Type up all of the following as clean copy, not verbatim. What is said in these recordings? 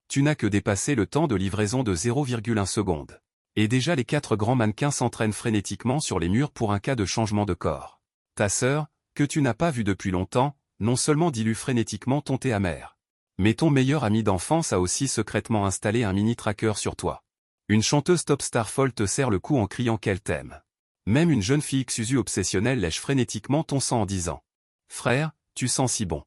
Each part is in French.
Tu n'as que dépassé le temps de livraison de 0,1 seconde. Et déjà les 4 grands mannequins s'entraînent frénétiquement sur les murs pour un cas de changement de corps. Ta sœur, que tu n'as pas vue depuis longtemps, non seulement dilue frénétiquement ton thé amer, mais ton meilleur ami d'enfance a aussi secrètement installé un mini-tracker sur toi. Une chanteuse top star folle te serre le cou en criant qu'elle t'aime. Même une jeune fille Xuzu obsessionnelle lèche frénétiquement ton sang en disant « Frère, tu sens si bon ».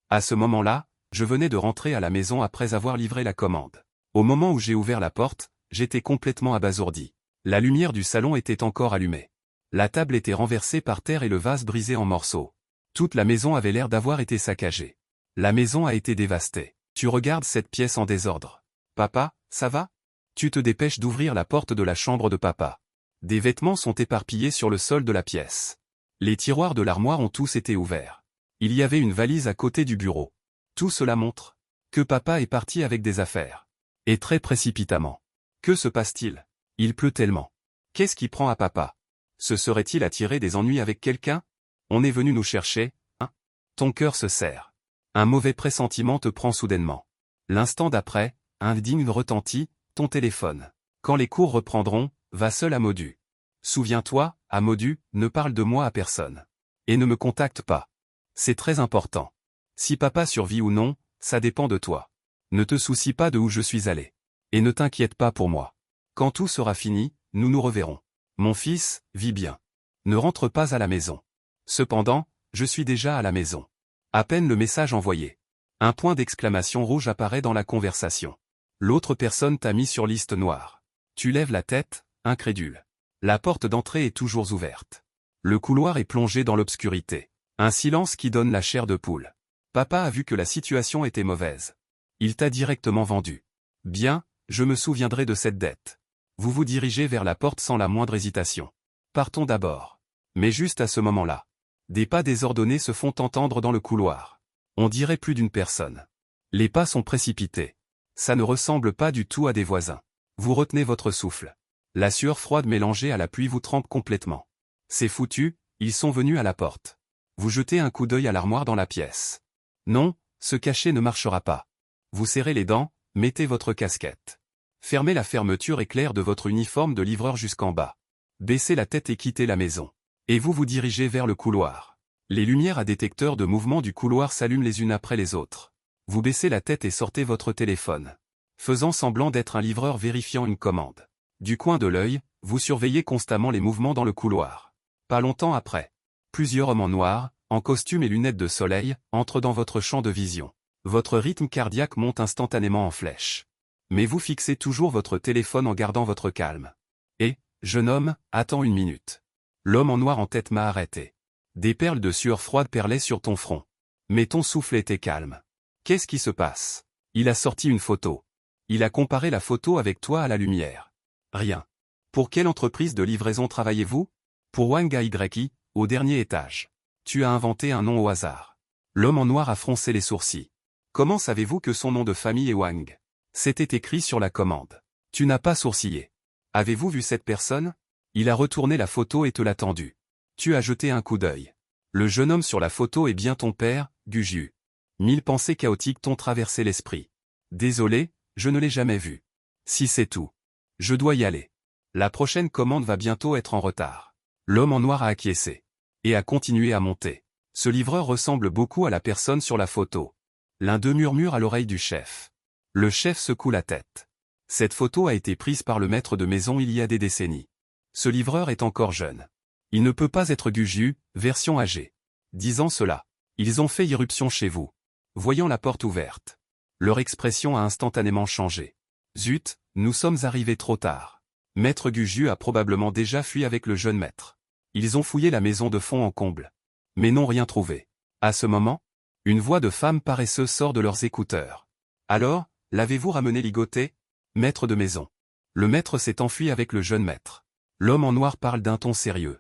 À ce moment-là, je venais de rentrer à la maison après avoir livré la commande. Au moment où j'ai ouvert la porte, j'étais complètement abasourdi. La lumière du salon était encore allumée. La table était renversée par terre et le vase brisé en morceaux. Toute la maison avait l'air d'avoir été saccagée. La maison a été dévastée. Tu regardes cette pièce en désordre. Papa, ça va? Tu te dépêches d'ouvrir la porte de la chambre de papa. Des vêtements sont éparpillés sur le sol de la pièce. Les tiroirs de l'armoire ont tous été ouverts. Il y avait une valise à côté du bureau. Tout cela montre que papa est parti avec des affaires. Et très précipitamment. Que se passe-t-il? Il pleut tellement. Qu'est-ce qui prend à papa? Se serait-il attiré des ennuis avec quelqu'un? On est venu nous chercher, hein? Ton cœur se serre. Un mauvais pressentiment te prend soudainement. L'instant d'après, un ding retentit, ton téléphone. Quand les cours reprendront, va seul à Modu. Souviens-toi, à Modu, ne parle de moi à personne. Et ne me contacte pas. C'est très important. Si papa survit ou non, ça dépend de toi. Ne te soucie pas de où je suis allé. Et ne t'inquiète pas pour moi. Quand tout sera fini, nous nous reverrons. Mon fils, vis bien. Ne rentre pas à la maison. Cependant, je suis déjà à la maison. À peine le message envoyé. Un point d'exclamation rouge apparaît dans la conversation. L'autre personne t'a mis sur liste noire. Tu lèves la tête, incrédule. La porte d'entrée est toujours ouverte. Le couloir est plongé dans l'obscurité. Un silence qui donne la chair de poule. Papa a vu que la situation était mauvaise. Il t'a directement vendu. Bien, je me souviendrai de cette dette. Vous vous dirigez vers la porte sans la moindre hésitation. Partons d'abord. Mais juste à ce moment-là. Des pas désordonnés se font entendre dans le couloir. On dirait plus d'une personne. Les pas sont précipités. Ça ne ressemble pas du tout à des voisins. Vous retenez votre souffle. La sueur froide mélangée à la pluie vous trempe complètement. C'est foutu, ils sont venus à la porte. Vous jetez un coup d'œil à l'armoire dans la pièce. Non, se cacher ne marchera pas. Vous serrez les dents, mettez votre casquette. Fermez la fermeture éclair de votre uniforme de livreur jusqu'en bas. Baissez la tête et quittez la maison. Et vous vous dirigez vers le couloir. Les lumières à détecteur de mouvement du couloir s'allument les unes après les autres. Vous baissez la tête et sortez votre téléphone. Faisant semblant d'être un livreur vérifiant une commande. Du coin de l'œil, vous surveillez constamment les mouvements dans le couloir. Pas longtemps après. Plusieurs hommes en noir, en costume et lunettes de soleil, entrent dans votre champ de vision. Votre rythme cardiaque monte instantanément en flèche. Mais vous fixez toujours votre téléphone en gardant votre calme. Et, jeune homme, attends une minute. L'homme en noir en tête m'a arrêté. Des perles de sueur froide perlaient sur ton front. Mais ton souffle était calme. Qu'est-ce qui se passe? Il a sorti une photo. Il a comparé la photo avec toi à la lumière. Rien. Pour quelle entreprise de livraison travaillez-vous? Pour Wang Aïdraki, au dernier étage. Tu as inventé un nom au hasard. L'homme en noir a froncé les sourcils. Comment savez-vous que son nom de famille est Wang? C'était écrit sur la commande. Tu n'as pas sourcillé. Avez-vous vu cette personne? Il a retourné la photo et te l'a tendue. Tu as jeté un coup d'œil. Le jeune homme sur la photo est bien ton père, Guju. 1000 pensées chaotiques t'ont traversé l'esprit. Désolé, je ne l'ai jamais vu. Si c'est tout. Je dois y aller. La prochaine commande va bientôt être en retard. L'homme en noir a acquiescé. Et a continué à monter. Ce livreur ressemble beaucoup à la personne sur la photo. L'un d'eux murmure à l'oreille du chef. Le chef secoue la tête. Cette photo a été prise par le maître de maison il y a des décennies. Ce livreur est encore jeune. Il ne peut pas être Guju, version âgée. Disant cela, ils ont fait irruption chez vous. Voyant la porte ouverte. Leur expression a instantanément changé. Zut, nous sommes arrivés trop tard. Maître Guju a probablement déjà fui avec le jeune maître. Ils ont fouillé la maison de fond en comble. Mais n'ont rien trouvé. À ce moment, une voix de femme paresseuse sort de leurs écouteurs. Alors, l'avez-vous ramené ligoté? Maître de maison. Le maître s'est enfui avec le jeune maître. L'homme en noir parle d'un ton sérieux.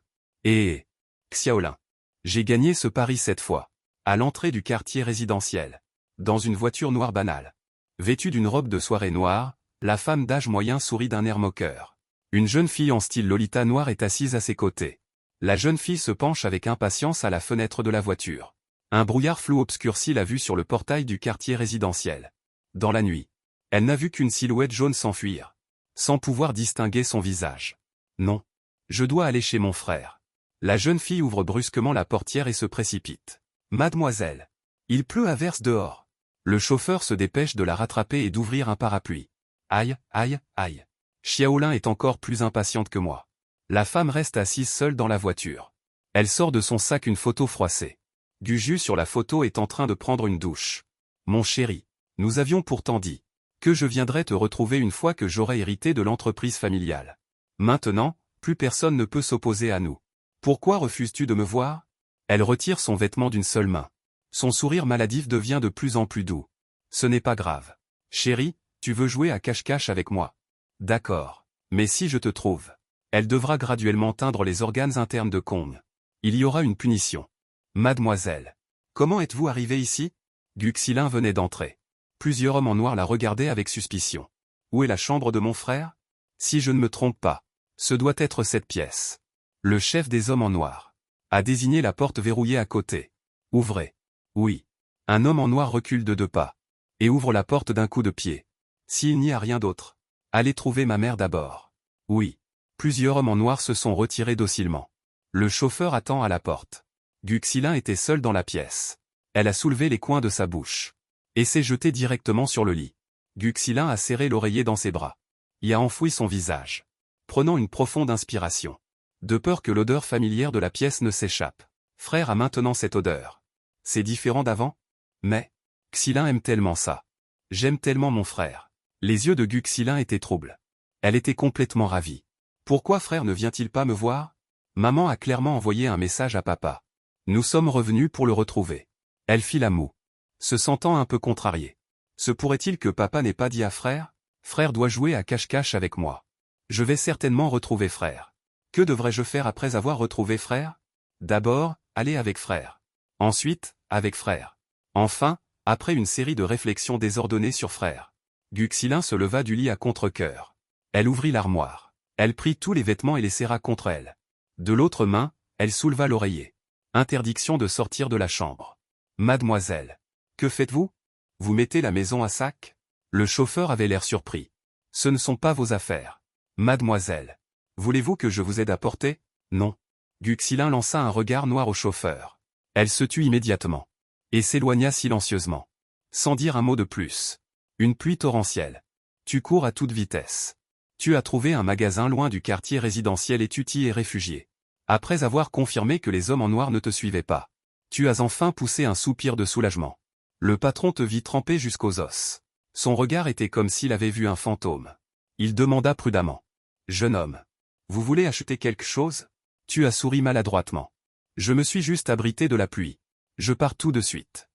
Xiaolin. J'ai gagné ce pari cette fois. À l'entrée du quartier résidentiel. Dans une voiture noire banale. Vêtue d'une robe de soirée noire, la femme d'âge moyen sourit d'un air moqueur. Une jeune fille en style Lolita noir est assise à ses côtés. La jeune fille se penche avec impatience à la fenêtre de la voiture. Un brouillard flou obscurcit la vue sur le portail du quartier résidentiel. Dans la nuit. Elle n'a vu qu'une silhouette jaune s'enfuir, sans pouvoir distinguer son visage. Non. Je dois aller chez mon frère. La jeune fille ouvre brusquement la portière et se précipite. Mademoiselle. Il pleut à verse dehors. Le chauffeur se dépêche de la rattraper et d'ouvrir un parapluie. Aïe, aïe, aïe. Xiaolin est encore plus impatiente que moi. La femme reste assise seule dans la voiture. Elle sort de son sac une photo froissée. Guju sur la photo est en train de prendre une douche. Mon chéri, nous avions pourtant dit que je viendrais te retrouver une fois que j'aurai hérité de l'entreprise familiale. Maintenant, plus personne ne peut s'opposer à nous. Pourquoi refuses-tu de me voir? Elle retire son vêtement d'une seule main. Son sourire maladif devient de plus en plus doux. Ce n'est pas grave. Chérie, tu veux jouer à cache-cache avec moi? D'accord. Mais si je te trouve, elle devra graduellement teindre les organes internes de Kong. Il y aura une punition. Mademoiselle. Comment êtes-vous arrivée ici? Guxilin venait d'entrer. Plusieurs hommes en noir la regardaient avec suspicion. Où est la chambre de mon frère? Si je ne me trompe pas, ce doit être cette pièce. Le chef des hommes en noir a désigné la porte verrouillée à côté. Ouvrez. Oui. Un homme en noir recule de 2 pas et ouvre la porte d'un coup de pied. S'il n'y a rien d'autre, allez trouver ma mère d'abord. Oui. Plusieurs hommes en noir se sont retirés docilement. Le chauffeur attend à la porte. Guxilin était seule dans la pièce. Elle a soulevé les coins de sa bouche et s'est jetée directement sur le lit. Guxilin a serré l'oreiller dans ses bras. Il a enfoui son visage, prenant une profonde inspiration. De peur que l'odeur familière de la pièce ne s'échappe. Frère a maintenant cette odeur. C'est différent d'avant? Mais, Xilin aime tellement ça. J'aime tellement mon frère. Les yeux de Guxilin étaient troubles. Elle était complètement ravie. Pourquoi frère ne vient-il pas me voir? Maman a clairement envoyé un message à papa. Nous sommes revenus pour le retrouver. Elle fit la moue, se sentant un peu contrariée. Se pourrait-il que papa n'ait pas dit à frère? Frère doit jouer à cache-cache avec moi. Je vais certainement retrouver frère. Que devrais-je faire après avoir retrouvé frère? D'abord, aller avec frère. Ensuite, avec frère. Enfin, après une série de réflexions désordonnées sur frère. Guxilin se leva du lit à contre-cœur. Elle ouvrit l'armoire. Elle prit tous les vêtements et les serra contre elle. De l'autre main, elle souleva l'oreiller. Interdiction de sortir de la chambre. Mademoiselle. Que faites-vous? Vous mettez la maison à sac? Le chauffeur avait l'air surpris. Ce ne sont pas vos affaires. Mademoiselle. Voulez-vous que je vous aide à porter? Non. Guxilin lança un regard noir au chauffeur. Elle se tut immédiatement et s'éloigna silencieusement, sans dire un mot de plus. Une pluie torrentielle. Tu cours à toute vitesse. Tu as trouvé un magasin loin du quartier résidentiel et tu t'y es réfugié. Après avoir confirmé que les hommes en noir ne te suivaient pas, tu as enfin poussé un soupir de soulagement. Le patron te vit trempé jusqu'aux os. Son regard était comme s'il avait vu un fantôme. Il demanda prudemment. Jeune homme. Vous voulez acheter quelque chose? Tu as souri maladroitement. Je me suis juste abrité de la pluie. Je pars tout de suite.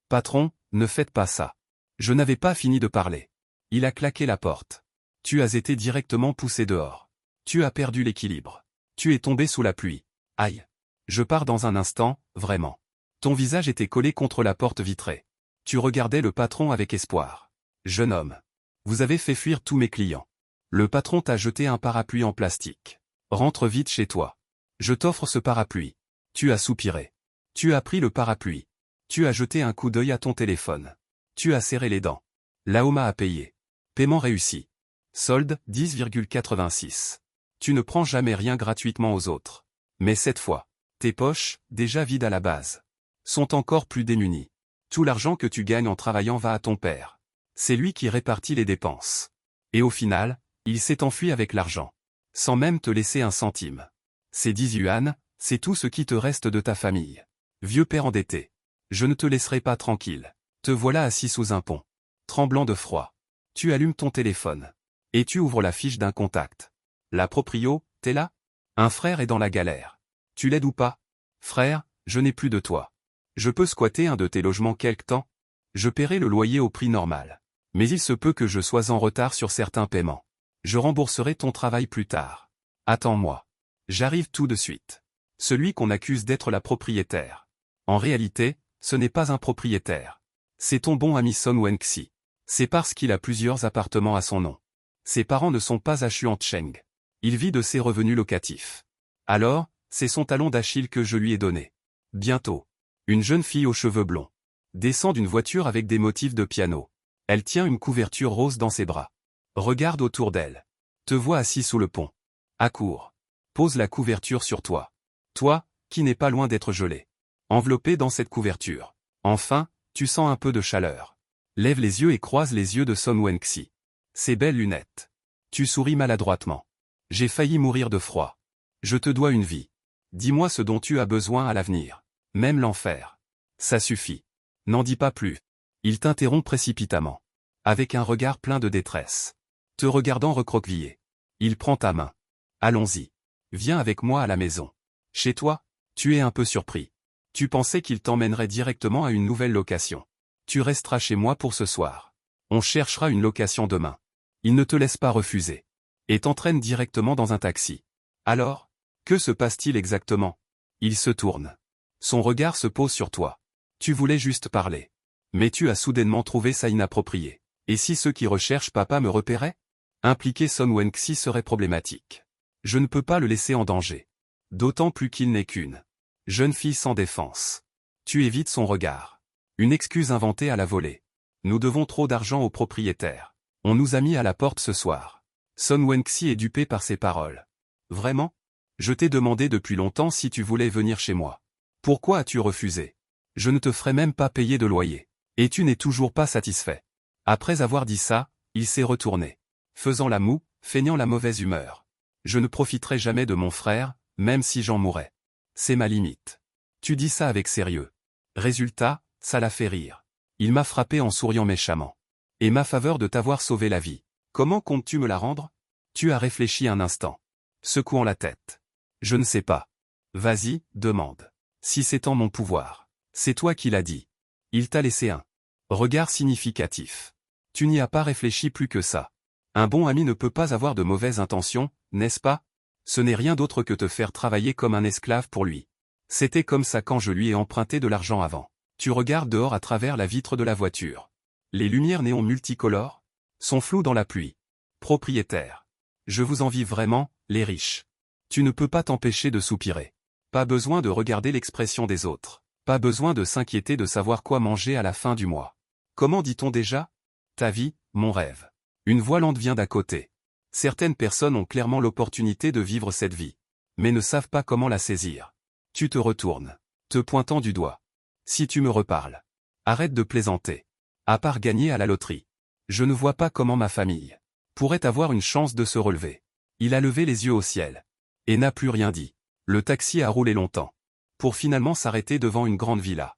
Patron, ne faites pas ça. Je n'avais pas fini de parler. Il a claqué la porte. Tu as été directement poussé dehors. Tu as perdu l'équilibre. Tu es tombé sous la pluie. Aïe. Je pars dans un instant, vraiment. Ton visage était collé contre la porte vitrée. Tu regardais le patron avec espoir. Jeune homme. Vous avez fait fuir tous mes clients. Le patron t'a jeté un parapluie en plastique. Rentre vite chez toi. Je t'offre ce parapluie. Tu as soupiré. Tu as pris le parapluie. Tu as jeté un coup d'œil à ton téléphone. Tu as serré les dents. Laoma a payé. Paiement réussi. Solde, 10,86. Tu ne prends jamais rien gratuitement aux autres. Mais cette fois, tes poches, déjà vides à la base, sont encore plus démunies. Tout l'argent que tu gagnes en travaillant va à ton père. C'est lui qui répartit les dépenses. Et au final, il s'est enfui avec l'argent. Sans même te laisser un centime. Ces 10 yuan, c'est tout ce qui te reste de ta famille. Vieux père endetté. Je ne te laisserai pas tranquille. Te voilà assis sous un pont. Tremblant de froid. Tu allumes ton téléphone. Et tu ouvres la fiche d'un contact. La proprio, t'es là? Un frère est dans la galère. Tu l'aides ou pas? Frère, je n'ai plus de toi. Je peux squatter un de tes logements quelque temps? Je paierai le loyer au prix normal. Mais il se peut que je sois en retard sur certains paiements. Je rembourserai ton travail plus tard. Attends-moi. J'arrive tout de suite. Celui qu'on accuse d'être la propriétaire. En réalité, ce n'est pas un propriétaire. C'est ton bon ami Son Wenxi. C'est parce qu'il a plusieurs appartements à son nom. Ses parents ne sont pas à Xuancheng. Il vit de ses revenus locatifs. Alors, c'est son talon d'Achille que je lui ai donné. Bientôt. Une jeune fille aux cheveux blonds descend d'une voiture avec des motifs de piano. Elle tient une couverture rose dans ses bras. Regarde autour d'elle. Te vois assis sous le pont. Accours. Pose la couverture sur toi. Toi, qui n'es pas loin d'être gelé. Enveloppé dans cette couverture. Enfin, tu sens un peu de chaleur. Lève les yeux et croise les yeux de Son Wen-xi. Ses belles lunettes. Tu souris maladroitement. J'ai failli mourir de froid. Je te dois une vie. Dis-moi ce dont tu as besoin à l'avenir. Même l'enfer. Ça suffit. N'en dis pas plus. Il t'interrompt précipitamment. Avec un regard plein de détresse. Te regardant recroquevillé. Il prend ta main. Allons-y. Viens avec moi à la maison. Chez toi, tu es un peu surpris. Tu pensais qu'il t'emmènerait directement à une nouvelle location. Tu resteras chez moi pour ce soir. On cherchera une location demain. Il ne te laisse pas refuser. Et t'entraîne directement dans un taxi. Alors, que se passe-t-il exactement? Il se tourne. Son regard se pose sur toi. Tu voulais juste parler. Mais tu as soudainement trouvé ça inapproprié. Et si ceux qui recherchent papa me repéraient? Impliquer Son Wen-xi serait problématique. Je ne peux pas le laisser en danger. D'autant plus qu'il n'est qu'une jeune fille sans défense. Tu évites son regard. Une excuse inventée à la volée. Nous devons trop d'argent au propriétaire. On nous a mis à la porte ce soir. Son Wen-xi est dupé par ses paroles. Vraiment? Je t'ai demandé depuis longtemps si tu voulais venir chez moi. Pourquoi as-tu refusé? Je ne te ferai même pas payer de loyer. Et tu n'es toujours pas satisfait. Après avoir dit ça, il s'est retourné. Faisant la moue, feignant la mauvaise humeur. Je ne profiterai jamais de mon frère, même si j'en mourrais. C'est ma limite. Tu dis ça avec sérieux. Résultat, ça l'a fait rire. Il m'a frappé en souriant méchamment. Et ma faveur de t'avoir sauvé la vie. Comment comptes-tu me la rendre? Tu as réfléchi un instant. Secouant la tête. Je ne sais pas. Vas-y, demande. Si c'est en mon pouvoir. C'est toi qui l'as dit. Il t'a laissé un regard significatif. Tu n'y as pas réfléchi plus que ça. Un bon ami ne peut pas avoir de mauvaises intentions, n'est-ce pas? Ce n'est rien d'autre que te faire travailler comme un esclave pour lui. C'était comme ça quand je lui ai emprunté de l'argent avant. Tu regardes dehors à travers la vitre de la voiture. Les lumières néons multicolores sont floues dans la pluie. Propriétaire. Je vous envie vraiment, les riches. Tu ne peux pas t'empêcher de soupirer. Pas besoin de regarder l'expression des autres. Pas besoin de s'inquiéter de savoir quoi manger à la fin du mois. Comment dit-on déjà? Ta vie, mon rêve. Une voix lente vient d'à côté. Certaines personnes ont clairement l'opportunité de vivre cette vie, mais ne savent pas comment la saisir. Tu te retournes, te pointant du doigt. Si tu me reparles, arrête de plaisanter. À part gagner à la loterie, je ne vois pas comment ma famille pourrait avoir une chance de se relever. Il a levé les yeux au ciel et n'a plus rien dit. Le taxi a roulé longtemps, pour finalement s'arrêter devant une grande villa.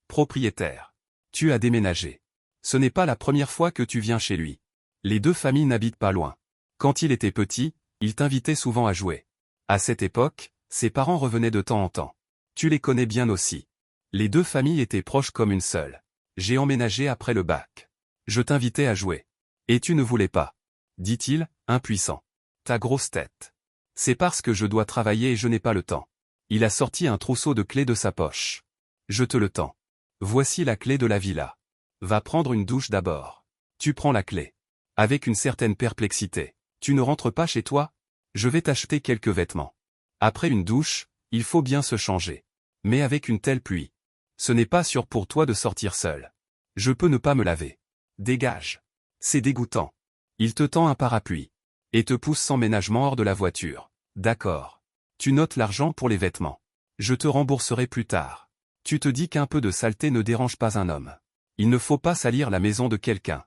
Propriétaire. Tu as déménagé. Ce n'est pas la première fois que tu viens chez lui. Les deux familles n'habitent pas loin. Quand il était petit, il t'invitait souvent à jouer. À cette époque, ses parents revenaient de temps en temps. Tu les connais bien aussi. Les deux familles étaient proches comme une seule. J'ai emménagé après le bac. Je t'invitais à jouer. Et tu ne voulais pas. Dit-il, impuissant. Ta grosse tête. C'est parce que je dois travailler et je n'ai pas le temps. Il a sorti un trousseau de clés de sa poche. Je te le tends. Voici la clé de la villa. Va prendre une douche d'abord. Tu prends la clé. Avec une certaine perplexité. Tu ne rentres pas chez toi? Je vais t'acheter quelques vêtements. Après une douche, il faut bien se changer. Mais avec une telle pluie, ce n'est pas sûr pour toi de sortir seul. Je peux ne pas me laver. Dégage. C'est dégoûtant. Il te tend un parapluie. Et te pousse sans ménagement hors de la voiture. D'accord. Tu notes l'argent pour les vêtements. Je te rembourserai plus tard. Tu te dis qu'un peu de saleté ne dérange pas un homme. Il ne faut pas salir la maison de quelqu'un.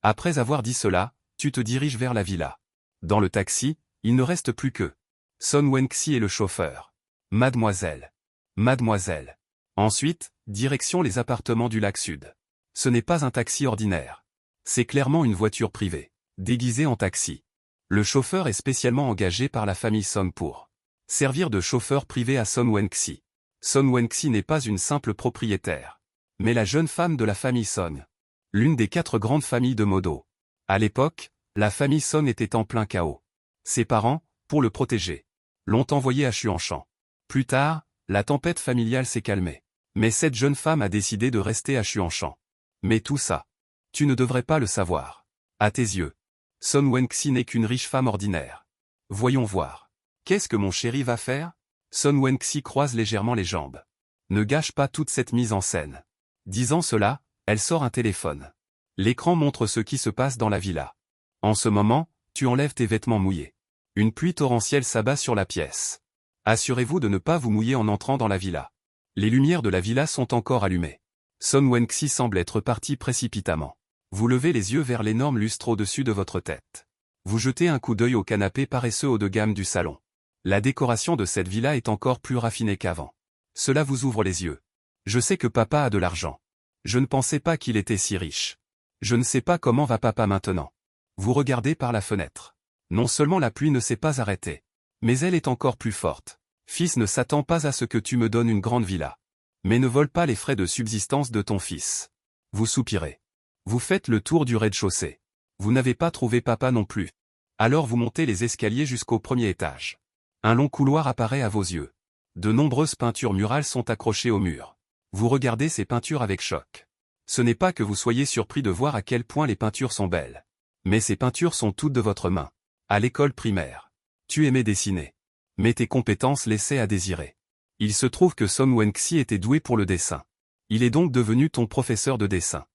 Après avoir dit cela, tu te diriges vers la villa. Dans le taxi, il ne reste plus que Son Wen-xi et le chauffeur. Mademoiselle. Mademoiselle. Ensuite, direction les appartements du lac Sud. Ce n'est pas un taxi ordinaire. C'est clairement une voiture privée, déguisée en taxi. Le chauffeur est spécialement engagé par la famille Song pour servir de chauffeur privé à Son Wen-xi. Son Wen-xi n'est pas une simple propriétaire, mais la jeune femme de la famille Song. L'une des 4 grandes familles de Modo. À l'époque, la famille Song était en plein chaos. Ses parents, pour le protéger, l'ont envoyé à Xuanshan. Plus tard, la tempête familiale s'est calmée. Mais cette jeune femme a décidé de rester à Xuanshan. Mais tout ça, tu ne devrais pas le savoir. À tes yeux, Son Wen-xi n'est qu'une riche femme ordinaire. Voyons voir. Qu'est-ce que mon chéri va faire? Son Wen-xi croise légèrement les jambes. Ne gâche pas toute cette mise en scène. Disant cela, elle sort un téléphone. L'écran montre ce qui se passe dans la villa. En ce moment, tu enlèves tes vêtements mouillés. Une pluie torrentielle s'abat sur la pièce. Assurez-vous de ne pas vous mouiller en entrant dans la villa. Les lumières de la villa sont encore allumées. Son Wen-Xi semble être parti précipitamment. Vous levez les yeux vers l'énorme lustre au-dessus de votre tête. Vous jetez un coup d'œil au canapé paresseux haut de gamme du salon. La décoration de cette villa est encore plus raffinée qu'avant. Cela vous ouvre les yeux. Je sais que papa a de l'argent. Je ne pensais pas qu'il était si riche. Je ne sais pas comment va papa maintenant. Vous regardez par la fenêtre. Non seulement la pluie ne s'est pas arrêtée, mais elle est encore plus forte. Fils ne s'attend pas à ce que tu me donnes une grande villa. Mais ne vole pas les frais de subsistance de ton fils. Vous soupirez. Vous faites le tour du rez-de-chaussée. Vous n'avez pas trouvé papa non plus. Alors vous montez les escaliers jusqu'au premier étage. Un long couloir apparaît à vos yeux. De nombreuses peintures murales sont accrochées au mur. Vous regardez ces peintures avec choc. Ce n'est pas que vous soyez surpris de voir à quel point les peintures sont belles. Mais ces peintures sont toutes de votre main. À l'école primaire. Tu aimais dessiner. Mais tes compétences laissaient à désirer. Il se trouve que Son Wen-Xi était doué pour le dessin. Il est donc devenu ton professeur de dessin.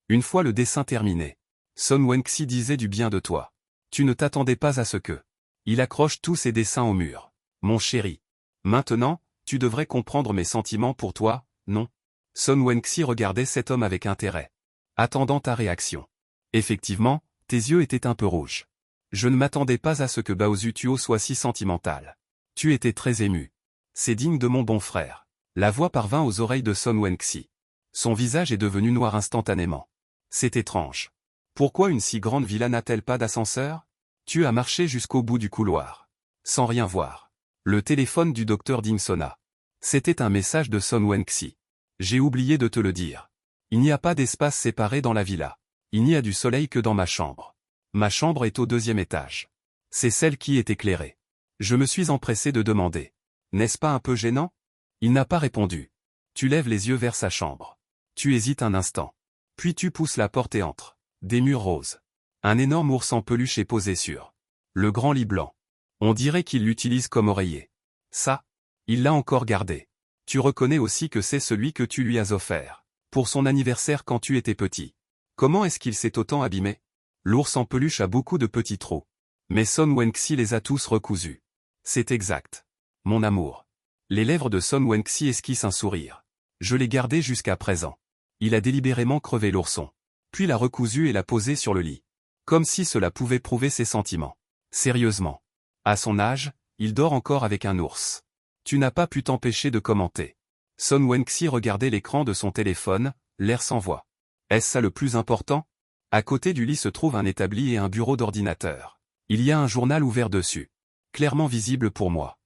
Une fois le dessin terminé, Son Wen-Xi disait du bien de toi. Tu ne t'attendais pas à ce que. Il accroche tous ses dessins au mur. Mon chéri. Maintenant, tu devrais comprendre mes sentiments pour toi, non? Son Wen-Xi regardait cet homme avec intérêt. Attendant ta réaction. Effectivement, tes yeux étaient un peu rouges. Je ne m'attendais pas à ce que Bao Zutuo soit si sentimental. Tu étais très ému. C'est digne de mon bon frère. La voix parvint aux oreilles de Son Wen-Xi. Son visage est devenu noir instantanément. C'est étrange. Pourquoi une si grande villa n'a-t-elle pas d'ascenseur? Tu as marché jusqu'au bout du couloir. Sans rien voir. Le téléphone du docteur Ding sonna. C'était un message de Son Wen-Xi. J'ai oublié de te le dire. Il n'y a pas d'espace séparé dans la villa. Il n'y a du soleil que dans ma chambre. Ma chambre est au 2e étage. C'est celle qui est éclairée. Je me suis empressé de demander. N'est-ce pas un peu gênant? Il n'a pas répondu. Tu lèves les yeux vers sa chambre. Tu hésites un instant. Puis tu pousses la porte et entres. Des murs roses. Un énorme ours en peluche est posé sur le grand lit blanc. On dirait qu'il l'utilise comme oreiller. Ça, il l'a encore gardé. Tu reconnais aussi que c'est celui que tu lui as offert pour son anniversaire quand tu étais petit. Comment est-ce qu'il s'est autant abîmé? L'ours en peluche a beaucoup de petits trous. Mais Son Wen-Xi les a tous recousus. C'est exact. Mon amour. Les lèvres de Son Wen-Xi esquissent un sourire. Je l'ai gardé jusqu'à présent. Il a délibérément crevé l'ourson. Puis l'a recousu et l'a posé sur le lit. Comme si cela pouvait prouver ses sentiments. Sérieusement. À son âge, il dort encore avec un ours. Tu n'as pas pu t'empêcher de commenter. Son Wen-Xi regardait l'écran de son téléphone, l'air sans voix. Est-ce ça le plus important? À côté du lit se trouve un établi et un bureau d'ordinateur. Il y a un journal ouvert dessus. Clairement visible pour moi.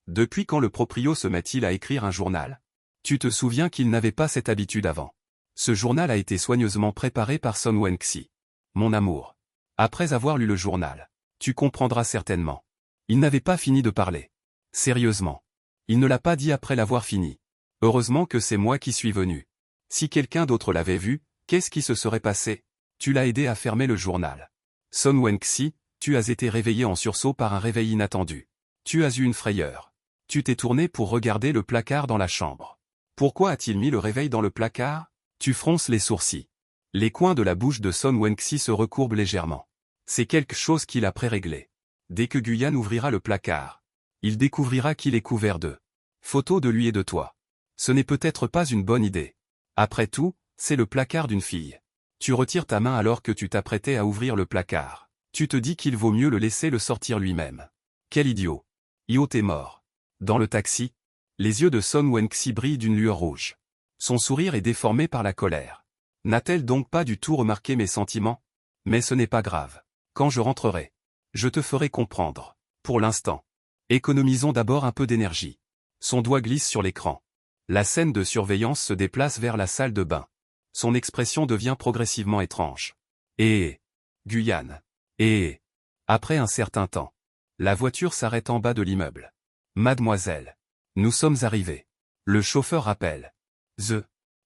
Depuis quand le proprio se met-il à écrire un journal? Tu te souviens qu'il n'avait pas cette habitude avant. Ce journal a été soigneusement préparé par Son Wen-Xi. Mon amour. Après avoir lu le journal, tu comprendras certainement. Il n'avait pas fini de parler. Sérieusement. Il ne l'a pas dit après l'avoir fini. Heureusement que c'est moi qui suis venu. Si quelqu'un d'autre l'avait vu, qu'est-ce qui se serait passé? Tu l'as aidé à fermer le journal. Son Wen-Xi, tu as été réveillé en sursaut par un réveil inattendu. Tu as eu une frayeur. Tu t'es tourné pour regarder le placard dans la chambre. Pourquoi a-t-il mis le réveil dans le placard? Tu fronces les sourcils. Les coins de la bouche de Son Wen-Xi se recourbent légèrement. C'est quelque chose qu'il a pré-réglé. Dès que Guyan ouvrira le placard, il découvrira qu'il est couvert de photos de lui et de toi. Ce n'est peut-être pas une bonne idée. Après tout, c'est le placard d'une fille. Tu retires ta main alors que tu t'apprêtais à ouvrir le placard. Tu te dis qu'il vaut mieux le laisser le sortir lui-même. Quel idiot. Io t'es mort. Dans le taxi, les yeux de Son Wen-Xi brillent d'une lueur rouge. Son sourire est déformé par la colère. N'a-t-elle donc pas du tout remarqué mes sentiments? Mais ce n'est pas grave. Quand je rentrerai, je te ferai comprendre. Pour l'instant, économisons d'abord un peu d'énergie. Son doigt glisse sur l'écran. La scène de surveillance se déplace vers la salle de bain. Son expression devient progressivement étrange. Guyane. Après un certain temps, la voiture s'arrête en bas de l'immeuble. Mademoiselle. Nous sommes arrivés. Le chauffeur rappelle.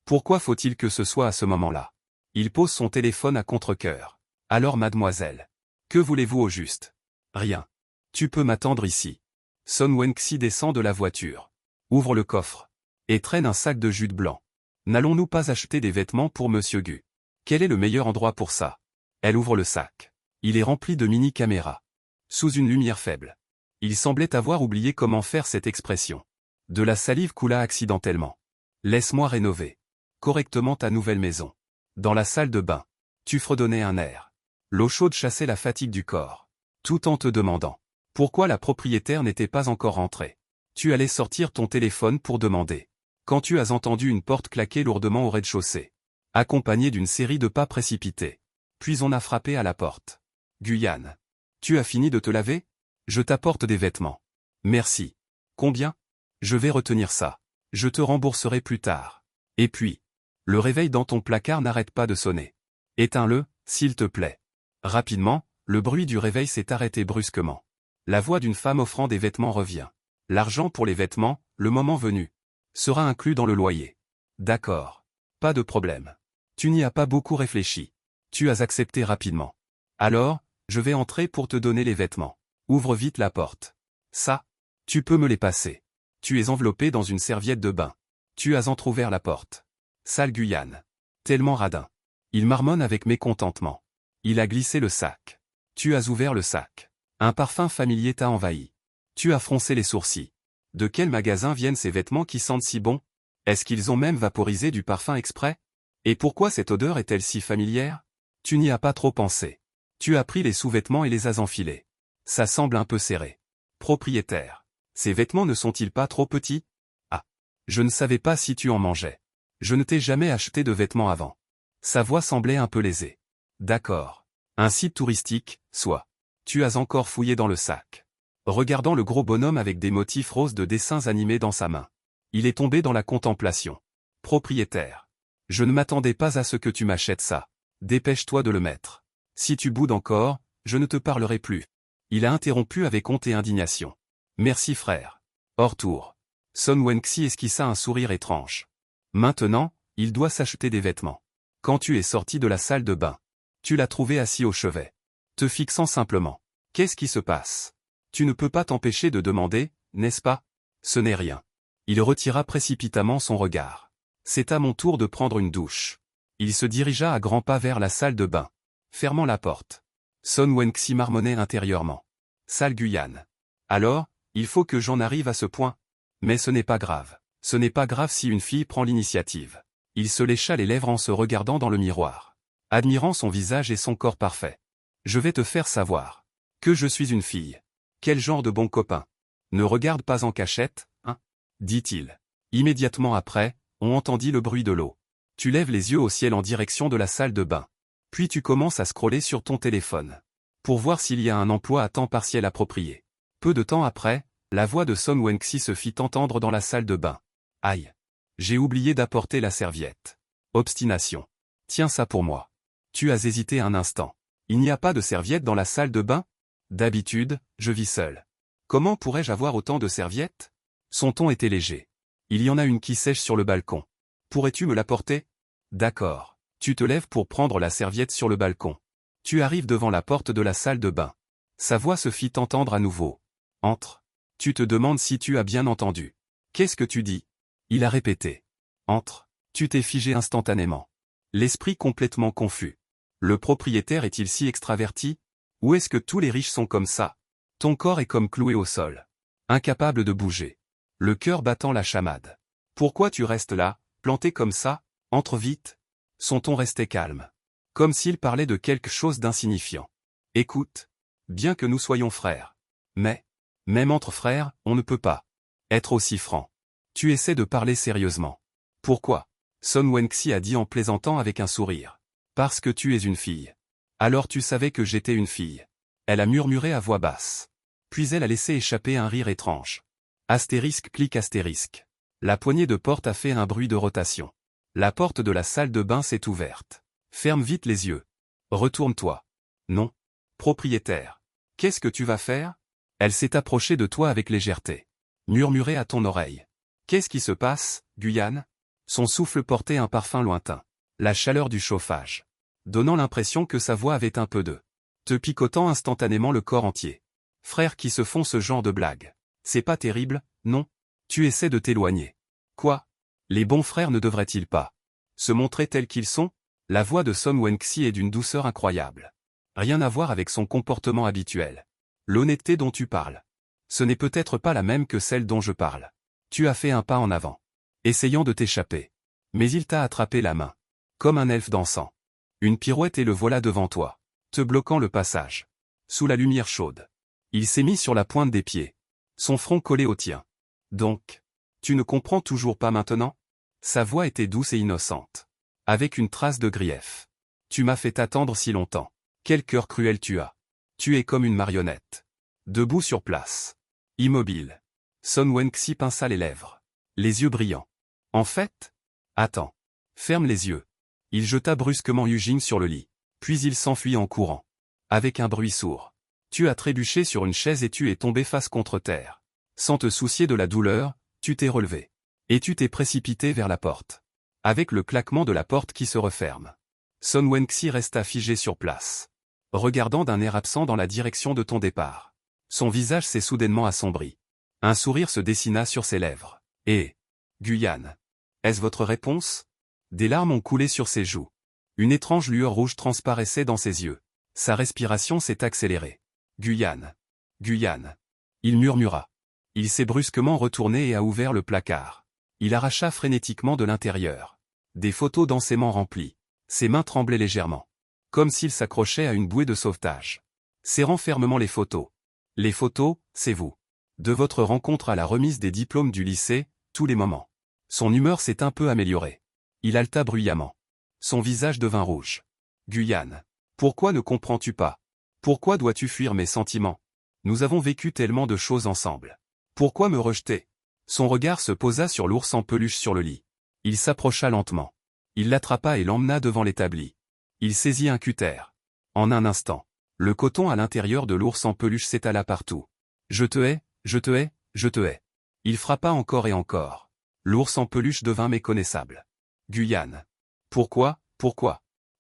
Pourquoi faut-il que ce soit à ce moment-là? Il pose son téléphone à contre-cœur. Alors mademoiselle. Que voulez-vous au juste? Rien. Tu peux m'attendre ici. Son Wen-Xi descend de la voiture. Ouvre le coffre. Et traîne un sac de jute blanc. N'allons-nous pas acheter des vêtements pour Monsieur Gu? Quel est le meilleur endroit pour ça? Elle ouvre le sac. Il est rempli de mini-caméras. Sous une lumière faible. Il semblait avoir oublié comment faire cette expression. De la salive coula accidentellement. Laisse-moi rénover correctement ta nouvelle maison. Dans la salle de bain. Tu fredonnais un air. L'eau chaude chassait la fatigue du corps. Tout en te demandant pourquoi la propriétaire n'était pas encore rentrée. Tu allais sortir ton téléphone pour demander. Quand tu as entendu une porte claquer lourdement au rez-de-chaussée. Accompagnée d'une série de pas précipités. Puis on a frappé à la porte. Guyane. Tu as fini de te laver? Je t'apporte des vêtements. Merci. Combien? Je vais retenir ça. Je te rembourserai plus tard. Et puis. Le réveil dans ton placard n'arrête pas de sonner. Éteins-le, s'il te plaît. Rapidement, le bruit du réveil s'est arrêté brusquement. La voix d'une femme offrant des vêtements revient. L'argent pour les vêtements, le moment venu, sera inclus dans le loyer. D'accord. Pas de problème. Tu n'y as pas beaucoup réfléchi. Tu as accepté rapidement. Alors, je vais entrer pour te donner les vêtements. Ouvre vite la porte. Ça, tu peux me les passer. Tu es enveloppé dans une serviette de bain. Tu as entrouvert la porte. Sale Guyane. Tellement radin. Il marmonne avec mécontentement. Il a glissé le sac. Tu as ouvert le sac. Un parfum familier t'a envahi. Tu as froncé les sourcils. De quel magasin viennent ces vêtements qui sentent si bon? Est-ce qu'ils ont même vaporisé du parfum exprès? Et pourquoi cette odeur est-elle si familière? Tu n'y as pas trop pensé. Tu as pris les sous-vêtements et les as enfilés. Ça semble un peu serré. Propriétaire. Ces vêtements ne sont-ils pas trop petits? Ah. Je ne savais pas si tu en mangeais. Je ne t'ai jamais acheté de vêtements avant. Sa voix semblait un peu lésée. D'accord. Un site touristique, soit. Tu as encore fouillé dans le sac. Regardant le gros bonhomme avec des motifs roses de dessins animés dans sa main. Il est tombé dans la contemplation. Propriétaire. Je ne m'attendais pas à ce que tu m'achètes ça. Dépêche-toi de le mettre. Si tu boudes encore, je ne te parlerai plus. Il a interrompu avec honte et indignation. Merci frère. Hors tour. Son Wenxi esquissa un sourire étrange. Maintenant, il doit s'acheter des vêtements. Quand tu es sorti de la salle de bain, tu l'as trouvé assis au chevet. Te fixant simplement. Qu'est-ce qui se passe? Tu ne peux pas t'empêcher de demander, n'est-ce pas? Ce n'est rien. Il retira précipitamment son regard. C'est à mon tour de prendre une douche. Il se dirigea à grands pas vers la salle de bain, fermant la porte. Son Wenxi marmonnait intérieurement. Sale Guyane. Alors, il faut que j'en arrive à ce point. Mais ce n'est pas grave. Ce n'est pas grave si une fille prend l'initiative. Il se lécha les lèvres en se regardant dans le miroir, admirant son visage et son corps parfait. Je vais te faire savoir que je suis une fille. Quel genre de bon copain. Ne regarde pas en cachette, hein? Dit-il. Immédiatement après, on entendit le bruit de l'eau. Tu lèves les yeux au ciel en direction de la salle de bain. Puis tu commences à scroller sur ton téléphone. Pour voir s'il y a un emploi à temps partiel approprié. Peu de temps après, la voix de Son Wenxi se fit entendre dans la salle de bain. Aïe. J'ai oublié d'apporter la serviette. Obstination. Tiens ça pour moi. Tu as hésité un instant. Il n'y a pas de serviette dans la salle de bain? D'habitude, je vis seul. Comment pourrais-je avoir autant de serviettes? Son ton était léger. Il y en a une qui sèche sur le balcon. Pourrais-tu me l'apporter? D'accord. Tu te lèves pour prendre la serviette sur le balcon. Tu arrives devant la porte de la salle de bain. Sa voix se fit entendre à nouveau. Entre. Tu te demandes si tu as bien entendu. Qu'est-ce que tu dis? Il a répété. Entre. Tu t'es figé instantanément. L'esprit complètement confus. Le propriétaire est-il si extraverti? Ou est-ce que tous les riches sont comme ça? Ton corps est comme cloué au sol. Incapable de bouger. Le cœur battant la chamade. Pourquoi tu restes là, planté comme ça? Entre vite. Son ton restait calme. Comme s'il parlait de quelque chose d'insignifiant. Écoute. Bien que nous soyons frères. Mais, même entre frères, on ne peut pas être aussi franc. Tu essaies de parler sérieusement. Pourquoi? Son Wenxi a dit en plaisantant avec un sourire. Parce que tu es une fille. Alors tu savais que j'étais une fille. Elle a murmuré à voix basse. Puis elle a laissé échapper un rire étrange. Astérisque clique astérisque. La poignée de porte a fait un bruit de rotation. La porte de la salle de bain s'est ouverte. Ferme vite les yeux. Retourne-toi. Non. Propriétaire. Qu'est-ce que tu vas faire? Elle s'est approchée de toi avec légèreté. Murmurait à ton oreille. Qu'est-ce qui se passe, Guyane? Son souffle portait un parfum lointain. La chaleur du chauffage. Donnant l'impression que sa voix avait un peu de te picotant instantanément le corps entier. Frères qui se font ce genre de blagues. C'est pas terrible, non? Tu essaies de t'éloigner. Quoi? Les bons frères ne devraient-ils pas se montrer tels qu'ils sont? La voix de Son Wenxi est d'une douceur incroyable. Rien à voir avec son comportement habituel. L'honnêteté dont tu parles. Ce n'est peut-être pas la même que celle dont je parle. Tu as fait un pas en avant, essayant de t'échapper. Mais il t'a attrapé la main. Comme un elfe dansant. Une pirouette et le voilà devant toi, te bloquant le passage. Sous la lumière chaude. Il s'est mis sur la pointe des pieds. Son front collé au tien. Donc, tu ne comprends toujours pas maintenant? Sa voix était douce et innocente. Avec une trace de grief. Tu m'as fait attendre si longtemps. Quel cœur cruel tu as. Tu es comme une marionnette. Debout sur place. Immobile. Son Wenxi pinça les lèvres. Les yeux brillants. En fait? Attends. Ferme les yeux. Il jeta brusquement Yujing sur le lit. Puis il s'enfuit en courant. Avec un bruit sourd. Tu as trébuché sur une chaise et tu es tombé face contre terre. Sans te soucier de la douleur, tu t'es relevé. Et tu t'es précipité vers la porte. Avec le claquement de la porte qui se referme. Son Wenxi resta figé sur place. Regardant d'un air absent dans la direction de ton départ. Son visage s'est soudainement assombri. Un sourire se dessina sur ses lèvres. Et Guyane. Est-ce votre réponse? Des larmes ont coulé sur ses joues. Une étrange lueur rouge transparaissait dans ses yeux. Sa respiration s'est accélérée. Guyane. Guyane. Il murmura. Il s'est brusquement retourné et a ouvert le placard. Il arracha frénétiquement de l'intérieur. Des photos densément remplies. Ses mains tremblaient légèrement. Comme s'il s'accrochait à une bouée de sauvetage. Serrant fermement les photos. Les photos, c'est vous. De votre rencontre à la remise des diplômes du lycée, tous les moments. Son humeur s'est un peu améliorée. Il haleta bruyamment. Son visage devint rouge. Guyane. Pourquoi ne comprends-tu pas? Pourquoi dois-tu fuir mes sentiments? Nous avons vécu tellement de choses ensemble. Pourquoi me rejeter? Son regard se posa sur l'ours en peluche sur le lit. Il s'approcha lentement. Il l'attrapa et l'emmena devant l'établi. Il saisit un cutter. En un instant, le coton à l'intérieur de l'ours en peluche s'étala partout. Je te hais, je te hais, je te hais. Il frappa encore et encore. L'ours en peluche devint méconnaissable. Guyane. Pourquoi?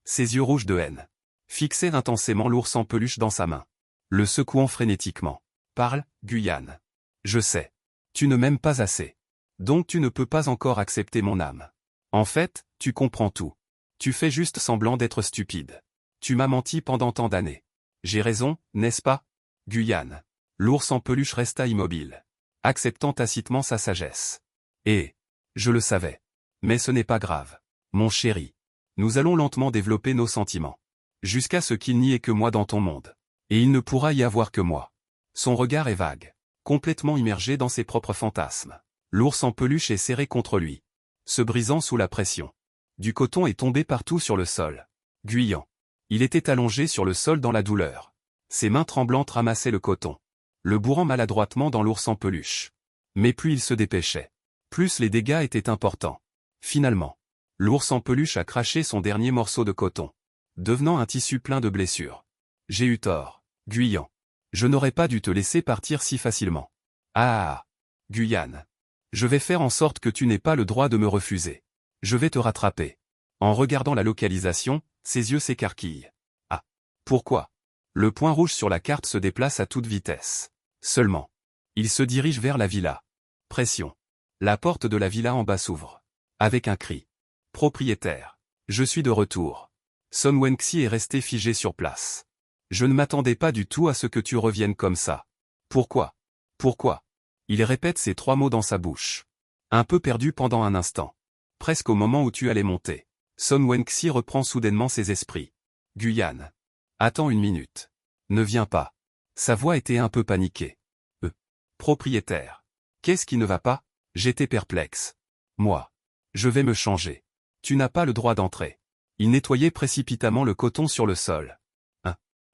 Ses yeux rouges de haine fixaient intensément l'ours en peluche dans sa main, le secouant frénétiquement. Parle, Guyane. Je sais. Tu ne m'aimes pas assez. Donc tu ne peux pas encore accepter mon âme. En fait, tu comprends tout. Tu fais juste semblant d'être stupide. Tu m'as menti pendant tant d'années. J'ai raison, n'est-ce pas? Guyane. L'ours en peluche resta immobile, acceptant tacitement sa sagesse. Et je le savais. Mais ce n'est pas grave. Mon chéri. Nous allons lentement développer nos sentiments. Jusqu'à ce qu'il n'y ait que moi dans ton monde. Et il ne pourra y avoir que moi. Son regard est vague. Complètement immergé dans ses propres fantasmes. L'ours en peluche est serré contre lui. Se brisant sous la pression. Du coton est tombé partout sur le sol. Guyant. Il était allongé sur le sol dans la douleur. Ses mains tremblantes ramassaient le coton. Le bourrant maladroitement dans l'ours en peluche. Mais plus il se dépêchait, plus les dégâts étaient importants. Finalement, l'ours en peluche a craché son dernier morceau de coton, devenant un tissu plein de blessures. J'ai eu tort, Guyane. Je n'aurais pas dû te laisser partir si facilement. Ah, Guyane. Je vais faire en sorte que tu n'aies pas le droit de me refuser. Je vais te rattraper. En regardant la localisation, ses yeux s'écarquillent. Ah. Pourquoi? Le point rouge sur la carte se déplace à toute vitesse. Seulement. Il se dirige vers la villa. Pression. La porte de la villa en bas s'ouvre. Avec un cri. Propriétaire. Je suis de retour. Son Wenxi est resté figé sur place. Je ne m'attendais pas du tout à ce que tu reviennes comme ça. Pourquoi? Il répète ces trois mots dans sa bouche. Un peu perdu pendant un instant. Presque au moment où tu allais monter. Son Wenxi reprend soudainement ses esprits. Guyane. Attends une minute. Ne viens pas. Sa voix était un peu paniquée. Propriétaire. Qu'est-ce qui ne va pas? J'étais perplexe. Moi. Je vais me changer. Tu n'as pas le droit d'entrer. Il nettoyait précipitamment le coton sur le sol.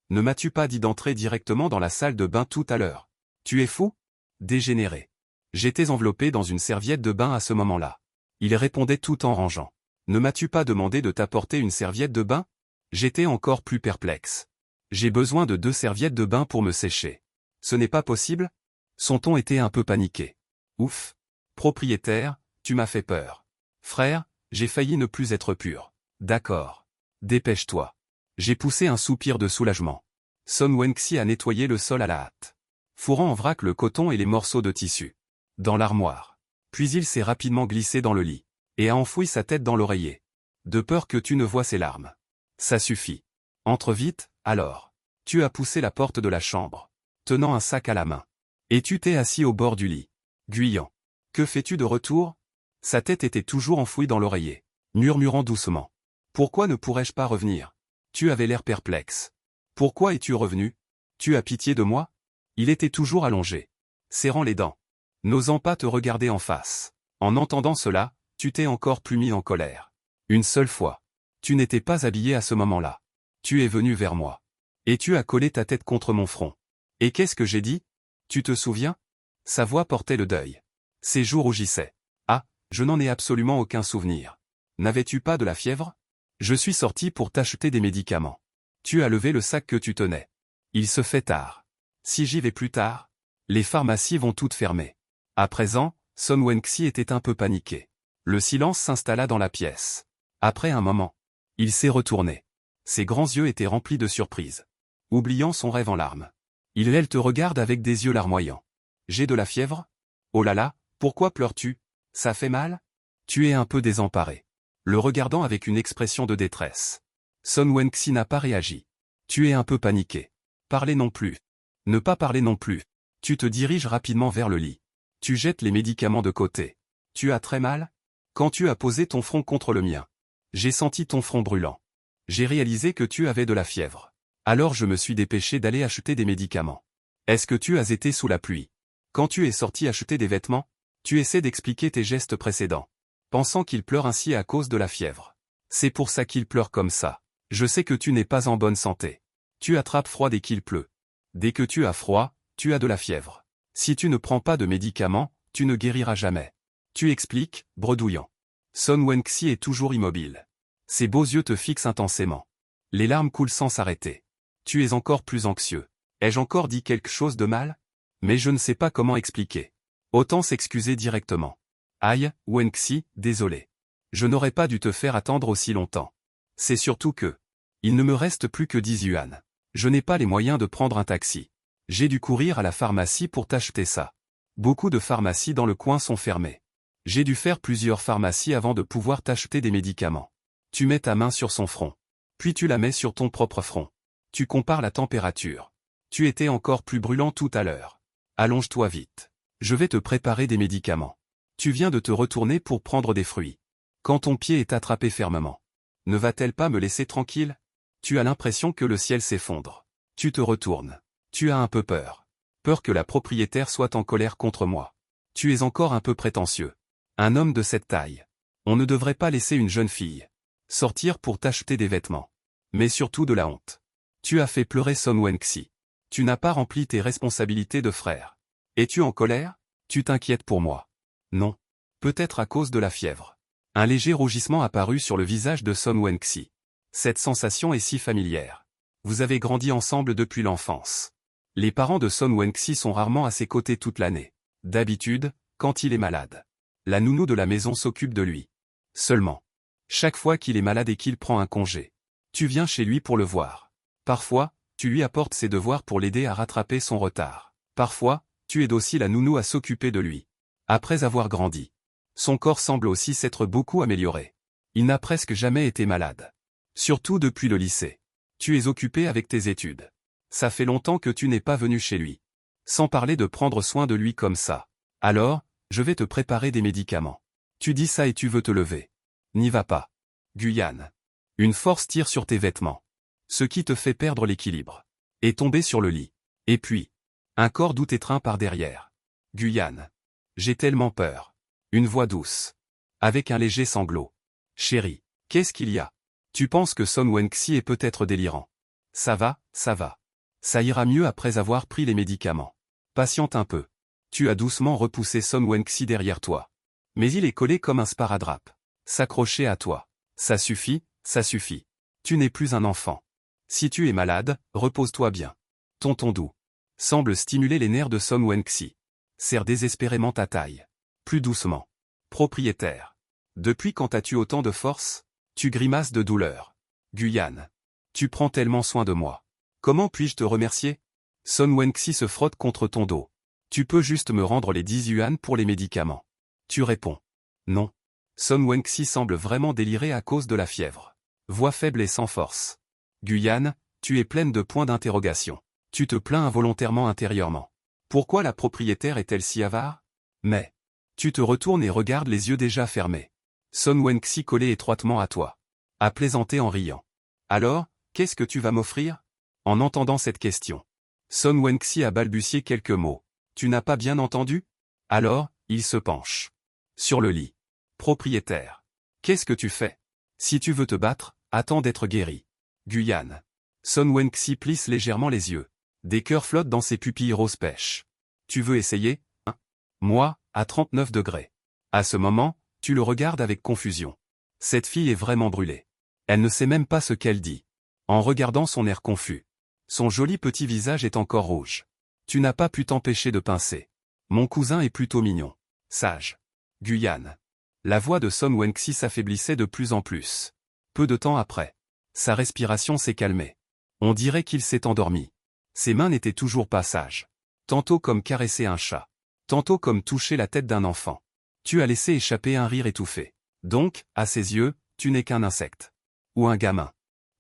Ne m'as-tu pas dit d'entrer directement dans la salle de bain tout à l'heure? Tu es fou? Dégénéré. J'étais enveloppé dans une serviette de bain à ce moment-là. Il répondait tout en rangeant. Ne m'as-tu pas demandé de t'apporter une serviette de bain? J'étais encore plus perplexe. J'ai besoin de 2 serviettes de bain pour me sécher. Ce n'est pas possible? Son ton était un peu paniqué. Ouf. Propriétaire, tu m'as fait peur. Frère, j'ai failli ne plus être pur. D'accord. Dépêche-toi. J'ai poussé un soupir de soulagement. Son Wenxi a nettoyé le sol à la hâte. Fourrant en vrac le coton et les morceaux de tissu. Dans l'armoire. Puis il s'est rapidement glissé dans le lit. Et a enfoui sa tête dans l'oreiller. De peur que tu ne vois ses larmes. Ça suffit. Entre vite, alors. Tu as poussé la porte de la chambre, tenant un sac à la main. Et tu t'es assis au bord du lit. Guyant. Que fais-tu de retour? Sa tête était toujours enfouie dans l'oreiller, murmurant doucement. Pourquoi ne pourrais-je pas revenir? Tu avais l'air perplexe. Pourquoi es-tu revenu? Tu as pitié de moi? Il était toujours allongé, serrant les dents, n'osant pas te regarder en face. En entendant cela, tu t'es encore plus mis en colère. Une seule fois. Tu n'étais pas habillé à ce moment-là. Tu es venu vers moi. Et tu as collé ta tête contre mon front. Et qu'est-ce que j'ai dit? Tu te souviens? Sa voix portait le deuil. Ses joues rougissaient. Ah, je n'en ai absolument aucun souvenir. N'avais-tu pas de la fièvre? Je suis sorti pour t'acheter des médicaments. Tu as levé le sac que tu tenais. Il se fait tard. Si j'y vais plus tard, les pharmacies vont toutes fermer. À présent, Son Wen-Xi était un peu paniqué. Le silence s'installa dans la pièce. Après un moment, il s'est retourné. Ses grands yeux étaient remplis de surprise. Oubliant son rêve en larmes. Elle te regarde avec des yeux larmoyants. J'ai de la fièvre? Oh là là, pourquoi pleures-tu? Ça fait mal? Tu es un peu désemparé. Le regardant avec une expression de détresse. Son Wen-Xi n'a pas réagi. Tu es un peu paniqué. Parler non plus. Ne pas parler non plus. Tu te diriges rapidement vers le lit. Tu jettes les médicaments de côté. Tu as très mal? Quand tu as posé ton front contre le mien. J'ai senti ton front brûlant. J'ai réalisé que tu avais de la fièvre. Alors je me suis dépêché d'aller acheter des médicaments. Est-ce que tu as été sous la pluie? Quand tu es sorti acheter des vêtements, tu essaies d'expliquer tes gestes précédents. Pensant qu'il pleure ainsi à cause de la fièvre. C'est pour ça qu'il pleure comme ça. Je sais que tu n'es pas en bonne santé. Tu attrapes froid dès qu'il pleut. Dès que tu as froid, tu as de la fièvre. Si tu ne prends pas de médicaments, tu ne guériras jamais. Tu expliques, bredouillant. Son Wen-Xi est toujours immobile. Ses beaux yeux te fixent intensément. Les larmes coulent sans s'arrêter. Tu es encore plus anxieux. Ai-je encore dit quelque chose de mal? Mais je ne sais pas comment expliquer. Autant s'excuser directement. Aïe, Wen-Xi, désolé. Je n'aurais pas dû te faire attendre aussi longtemps. C'est surtout que... Il ne me reste plus que 10 yuan. Je n'ai pas les moyens de prendre un taxi. J'ai dû courir à la pharmacie pour t'acheter ça. Beaucoup de pharmacies dans le coin sont fermées. J'ai dû faire plusieurs pharmacies avant de pouvoir t'acheter des médicaments. Tu mets ta main sur son front. Puis tu la mets sur ton propre front. Tu compares la température. Tu étais encore plus brûlant tout à l'heure. Allonge-toi vite. Je vais te préparer des médicaments. Tu viens de te retourner pour prendre des fruits. Quand ton pied est attrapé fermement. Ne va-t-elle pas me laisser tranquille? Tu as l'impression que le ciel s'effondre. Tu te retournes. Tu as un peu peur. Peur que la propriétaire soit en colère contre moi. Tu es encore un peu prétentieux. Un homme de cette taille. On ne devrait pas laisser une jeune fille sortir pour t'acheter des vêtements. Mais surtout de la honte. Tu as fait pleurer Son Wen-Xi. Tu n'as pas rempli tes responsabilités de frère. Es-tu en colère? Tu t'inquiètes pour moi. Non. Peut-être à cause de la fièvre. Un léger rougissement apparut sur le visage de Son Wen-Xi. Cette sensation est si familière. Vous avez grandi ensemble depuis l'enfance. Les parents de Son Wen-Xi sont rarement à ses côtés toute l'année. D'habitude, quand il est malade. La nounou de la maison s'occupe de lui. Seulement. Chaque fois qu'il est malade et qu'il prend un congé. Tu viens chez lui pour le voir. Parfois, tu lui apportes ses devoirs pour l'aider à rattraper son retard. Parfois, tu aides aussi la nounou à s'occuper de lui. Après avoir grandi. Son corps semble aussi s'être beaucoup amélioré. Il n'a presque jamais été malade. Surtout depuis le lycée. Tu es occupé avec tes études. Ça fait longtemps que tu n'es pas venu chez lui. Sans parler de prendre soin de lui comme ça. Alors, je vais te préparer des médicaments. Tu dis ça et tu veux te lever. N'y va pas. Guyane. Une force tire sur tes vêtements. Ce qui te fait perdre l'équilibre. Et tomber sur le lit. Et puis, un corps doux t'étreint par derrière. Guyane. J'ai tellement peur. Une voix douce. Avec un léger sanglot. Chérie, qu'est-ce qu'il y a? Tu penses que Son Wen-Xi est peut-être délirant. Ça va, ça va. Ça ira mieux après avoir pris les médicaments. Patiente un peu. Tu as doucement repoussé Son Wen-Xi derrière toi. Mais il est collé comme un sparadrap. S'accrocher à toi. Ça suffit, ça suffit. Tu n'es plus un enfant. Si tu es malade, repose-toi bien. Ton ton doux semble stimuler les nerfs de Son Wen-Xi. Serre désespérément ta taille. Plus doucement. Propriétaire. Depuis quand as-tu autant de force? Tu grimaces de douleur. Guyane. Tu prends tellement soin de moi. Comment puis-je te remercier? Son Wen-Xi se frotte contre ton dos. Tu peux juste me rendre les 10 yuan pour les médicaments. Tu réponds. Non. Son Wenxi semble vraiment délirer à cause de la fièvre. Voix faible et sans force. Guyane, tu es pleine de points d'interrogation. Tu te plains involontairement intérieurement. Pourquoi la propriétaire est-elle si avare? Mais, tu te retournes et regardes les yeux déjà fermés. Son Wenxi collé étroitement à toi. A plaisanté en riant. Alors, qu'est-ce que tu vas m'offrir? En entendant cette question, Son Wenxi a balbutié quelques mots. Tu n'as pas bien entendu? Alors, il se penche. Sur le lit. Propriétaire. Qu'est-ce que tu fais? Si tu veux te battre, attends d'être guéri. Guyane. Son Wenxi plisse légèrement les yeux. Des cœurs flottent dans ses pupilles rose pêche. Tu veux essayer, hein? Moi, à 39 degrés. À ce moment, tu le regardes avec confusion. Cette fille est vraiment brûlée. Elle ne sait même pas ce qu'elle dit. En regardant son air confus. Son joli petit visage est encore rouge. Tu n'as pas pu t'empêcher de pincer. Mon cousin est plutôt mignon. Sage. Guyane. La voix de Son Wenxi s'affaiblissait de plus en plus. Peu de temps après, sa respiration s'est calmée. On dirait qu'il s'est endormi. Ses mains n'étaient toujours pas sages. Tantôt comme caresser un chat. Tantôt comme toucher la tête d'un enfant. Tu as laissé échapper un rire étouffé. Donc, à ses yeux, tu n'es qu'un insecte. Ou un gamin.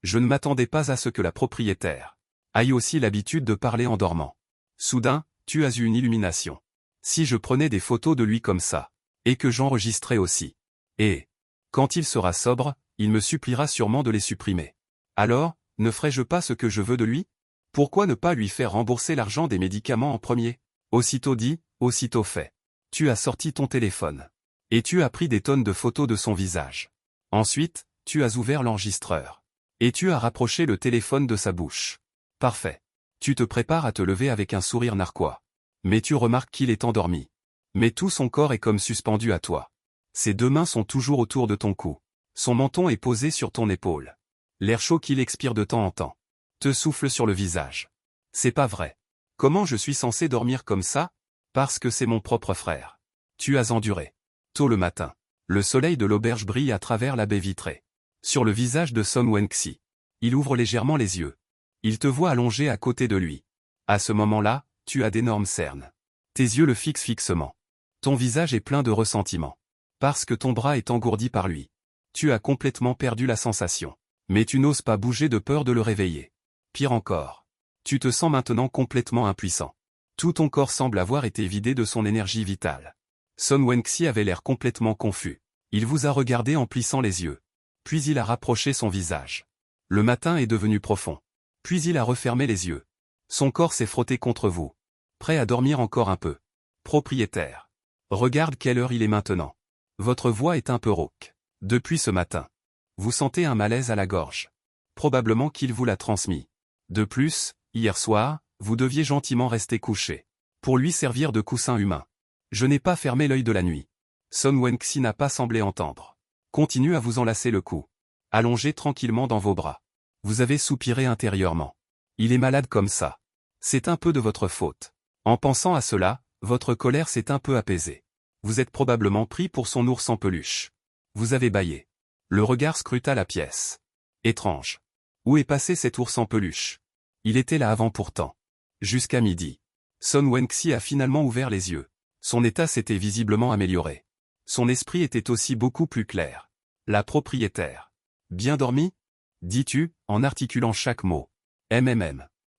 Je ne m'attendais pas à ce que la propriétaire ait aussi l'habitude de parler en dormant. Soudain, tu as eu une illumination. Si je prenais des photos de lui comme ça, et que j'enregistrais aussi. Et, quand il sera sobre, il me suppliera sûrement de les supprimer. Alors, ne ferai-je pas ce que je veux de lui? Pourquoi ne pas lui faire rembourser l'argent des médicaments en premier? Aussitôt dit, aussitôt fait. Tu as sorti ton téléphone. Et tu as pris des tonnes de photos de son visage. Ensuite, tu as ouvert l'enregistreur. Et tu as rapproché le téléphone de sa bouche. Parfait. Tu te prépares à te lever avec un sourire narquois. Mais tu remarques qu'il est endormi. Mais tout son corps est comme suspendu à toi. Ses deux mains sont toujours autour de ton cou. Son menton est posé sur ton épaule. L'air chaud qu'il expire de temps en temps te souffle sur le visage. C'est pas vrai. Comment je suis censé dormir comme ça? Parce que c'est mon propre frère. Tu as enduré. Tôt le matin, le soleil de l'auberge brille à travers la baie vitrée. Sur le visage de Son Wenxi. Il ouvre légèrement les yeux. Il te voit allongé à côté de lui. À ce moment-là, tu as d'énormes cernes. Tes yeux le fixent fixement. Ton visage est plein de ressentiment. Parce que ton bras est engourdi par lui. Tu as complètement perdu la sensation. Mais tu n'oses pas bouger de peur de le réveiller. Pire encore. Tu te sens maintenant complètement impuissant. Tout ton corps semble avoir été vidé de son énergie vitale. Son Wenxi avait l'air complètement confus. Il vous a regardé en plissant les yeux. Puis il a rapproché son visage. Le matin est devenu profond. Puis il a refermé les yeux. Son corps s'est frotté contre vous. Prêt à dormir encore un peu. Propriétaire. Regarde quelle heure il est maintenant. Votre voix est un peu rauque. Depuis ce matin. Vous sentez un malaise à la gorge. Probablement qu'il vous l'a transmis. De plus, hier soir, vous deviez gentiment rester couché. Pour lui servir de coussin humain. Je n'ai pas fermé l'œil de la nuit. Son Wenxi n'a pas semblé entendre. Continue à vous enlacer le cou. Allongez tranquillement dans vos bras. Vous avez soupiré intérieurement. Il est malade comme ça. C'est un peu de votre faute. En pensant à cela, votre colère s'est un peu apaisée. Vous êtes probablement pris pour son ours en peluche. Vous avez bâillé. Le regard scruta la pièce. Étrange. Où est passé cet ours en peluche? Il était là avant pourtant. Jusqu'à midi. Son Wenxi a finalement ouvert les yeux. Son état s'était visiblement amélioré. Son esprit était aussi beaucoup plus clair. La propriétaire. Bien dormi? Dis-tu, en articulant chaque mot.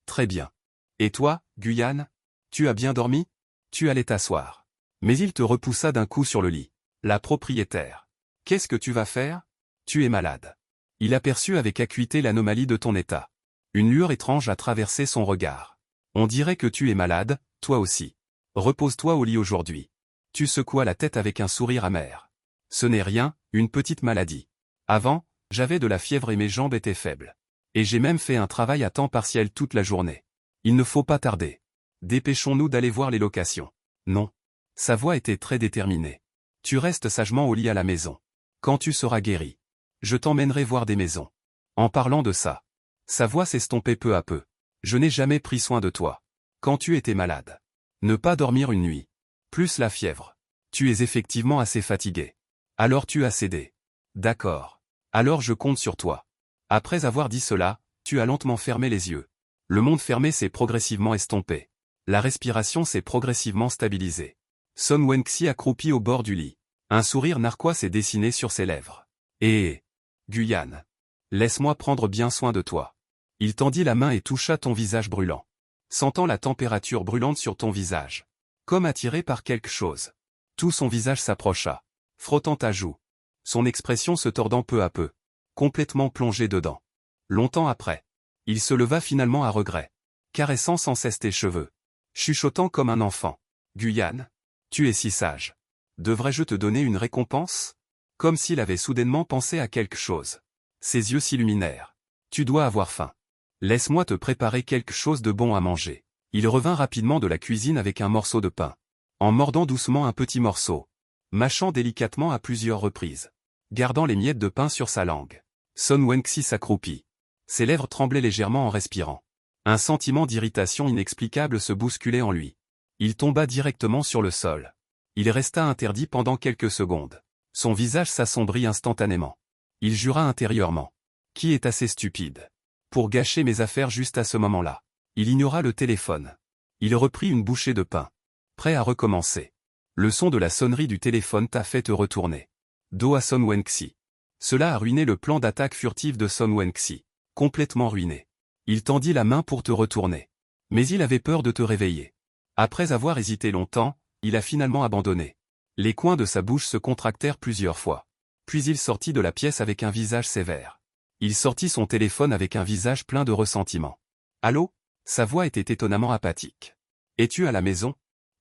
Très bien. Et toi, Guyane? Tu as bien dormi? Tu allais t'asseoir. Mais il te repoussa d'un coup sur le lit. La propriétaire. Qu'est-ce que tu vas faire? Tu es malade. Il aperçut avec acuité l'anomalie de ton état. Une lueur étrange a traversé son regard. On dirait que tu es malade, toi aussi. Repose-toi au lit aujourd'hui. Tu secouas la tête avec un sourire amer. Ce n'est rien, une petite maladie. Avant, j'avais de la fièvre et mes jambes étaient faibles. Et j'ai même fait un travail à temps partiel toute la journée. Il ne faut pas tarder. Dépêchons-nous d'aller voir les locations. Non. Sa voix était très déterminée. Tu restes sagement au lit à la maison. Quand tu seras guéri, je t'emmènerai voir des maisons. En parlant de ça, sa voix s'estompait peu à peu. Je n'ai jamais pris soin de toi. Quand tu étais malade. Ne pas dormir une nuit. Plus la fièvre. Tu es effectivement assez fatigué. Alors tu as cédé. D'accord. Alors je compte sur toi. Après avoir dit cela, tu as lentement fermé les yeux. Le monde fermé s'est progressivement estompé. La respiration s'est progressivement stabilisée. Son Wenxi accroupi au bord du lit. Un sourire narquois s'est dessiné sur ses lèvres. Eh, Guyane. Laisse-moi prendre bien soin de toi. Il tendit la main et toucha ton visage brûlant. Sentant la température brûlante sur ton visage. Comme attiré par quelque chose. Tout son visage s'approcha. Frottant ta joue. Son expression se tordant peu à peu. Complètement plongé dedans. Longtemps après. Il se leva finalement à regret. Caressant sans cesse tes cheveux. Chuchotant comme un enfant. Guyane. Tu es si sage. Devrais-je te donner une récompense? Comme s'il avait soudainement pensé à quelque chose. Ses yeux s'illuminèrent. Tu dois avoir faim. Laisse-moi te préparer quelque chose de bon à manger. Il revint rapidement de la cuisine avec un morceau de pain. En mordant doucement un petit morceau. Mâchant délicatement à plusieurs reprises. Gardant les miettes de pain sur sa langue. Son Wenxi s'accroupit. Ses lèvres tremblaient légèrement en respirant. Un sentiment d'irritation inexplicable se bousculait en lui. Il tomba directement sur le sol. Il resta interdit pendant quelques secondes. Son visage s'assombrit instantanément. Il jura intérieurement. Qui est assez stupide pour gâcher mes affaires juste à ce moment-là? Il ignora le téléphone. Il reprit une bouchée de pain. Prêt à recommencer. Le son de la sonnerie du téléphone t'a fait te retourner. Dos à Son Wenxi. Cela a ruiné le plan d'attaque furtive de Son Wenxi. Complètement ruiné. Il tendit la main pour te retourner. Mais il avait peur de te réveiller. Après avoir hésité longtemps, il a finalement abandonné. Les coins de sa bouche se contractèrent plusieurs fois. Puis il sortit de la pièce avec un visage sévère. Il sortit son téléphone avec un visage plein de ressentiment. Allô? Sa voix était étonnamment apathique. Es-tu à la maison?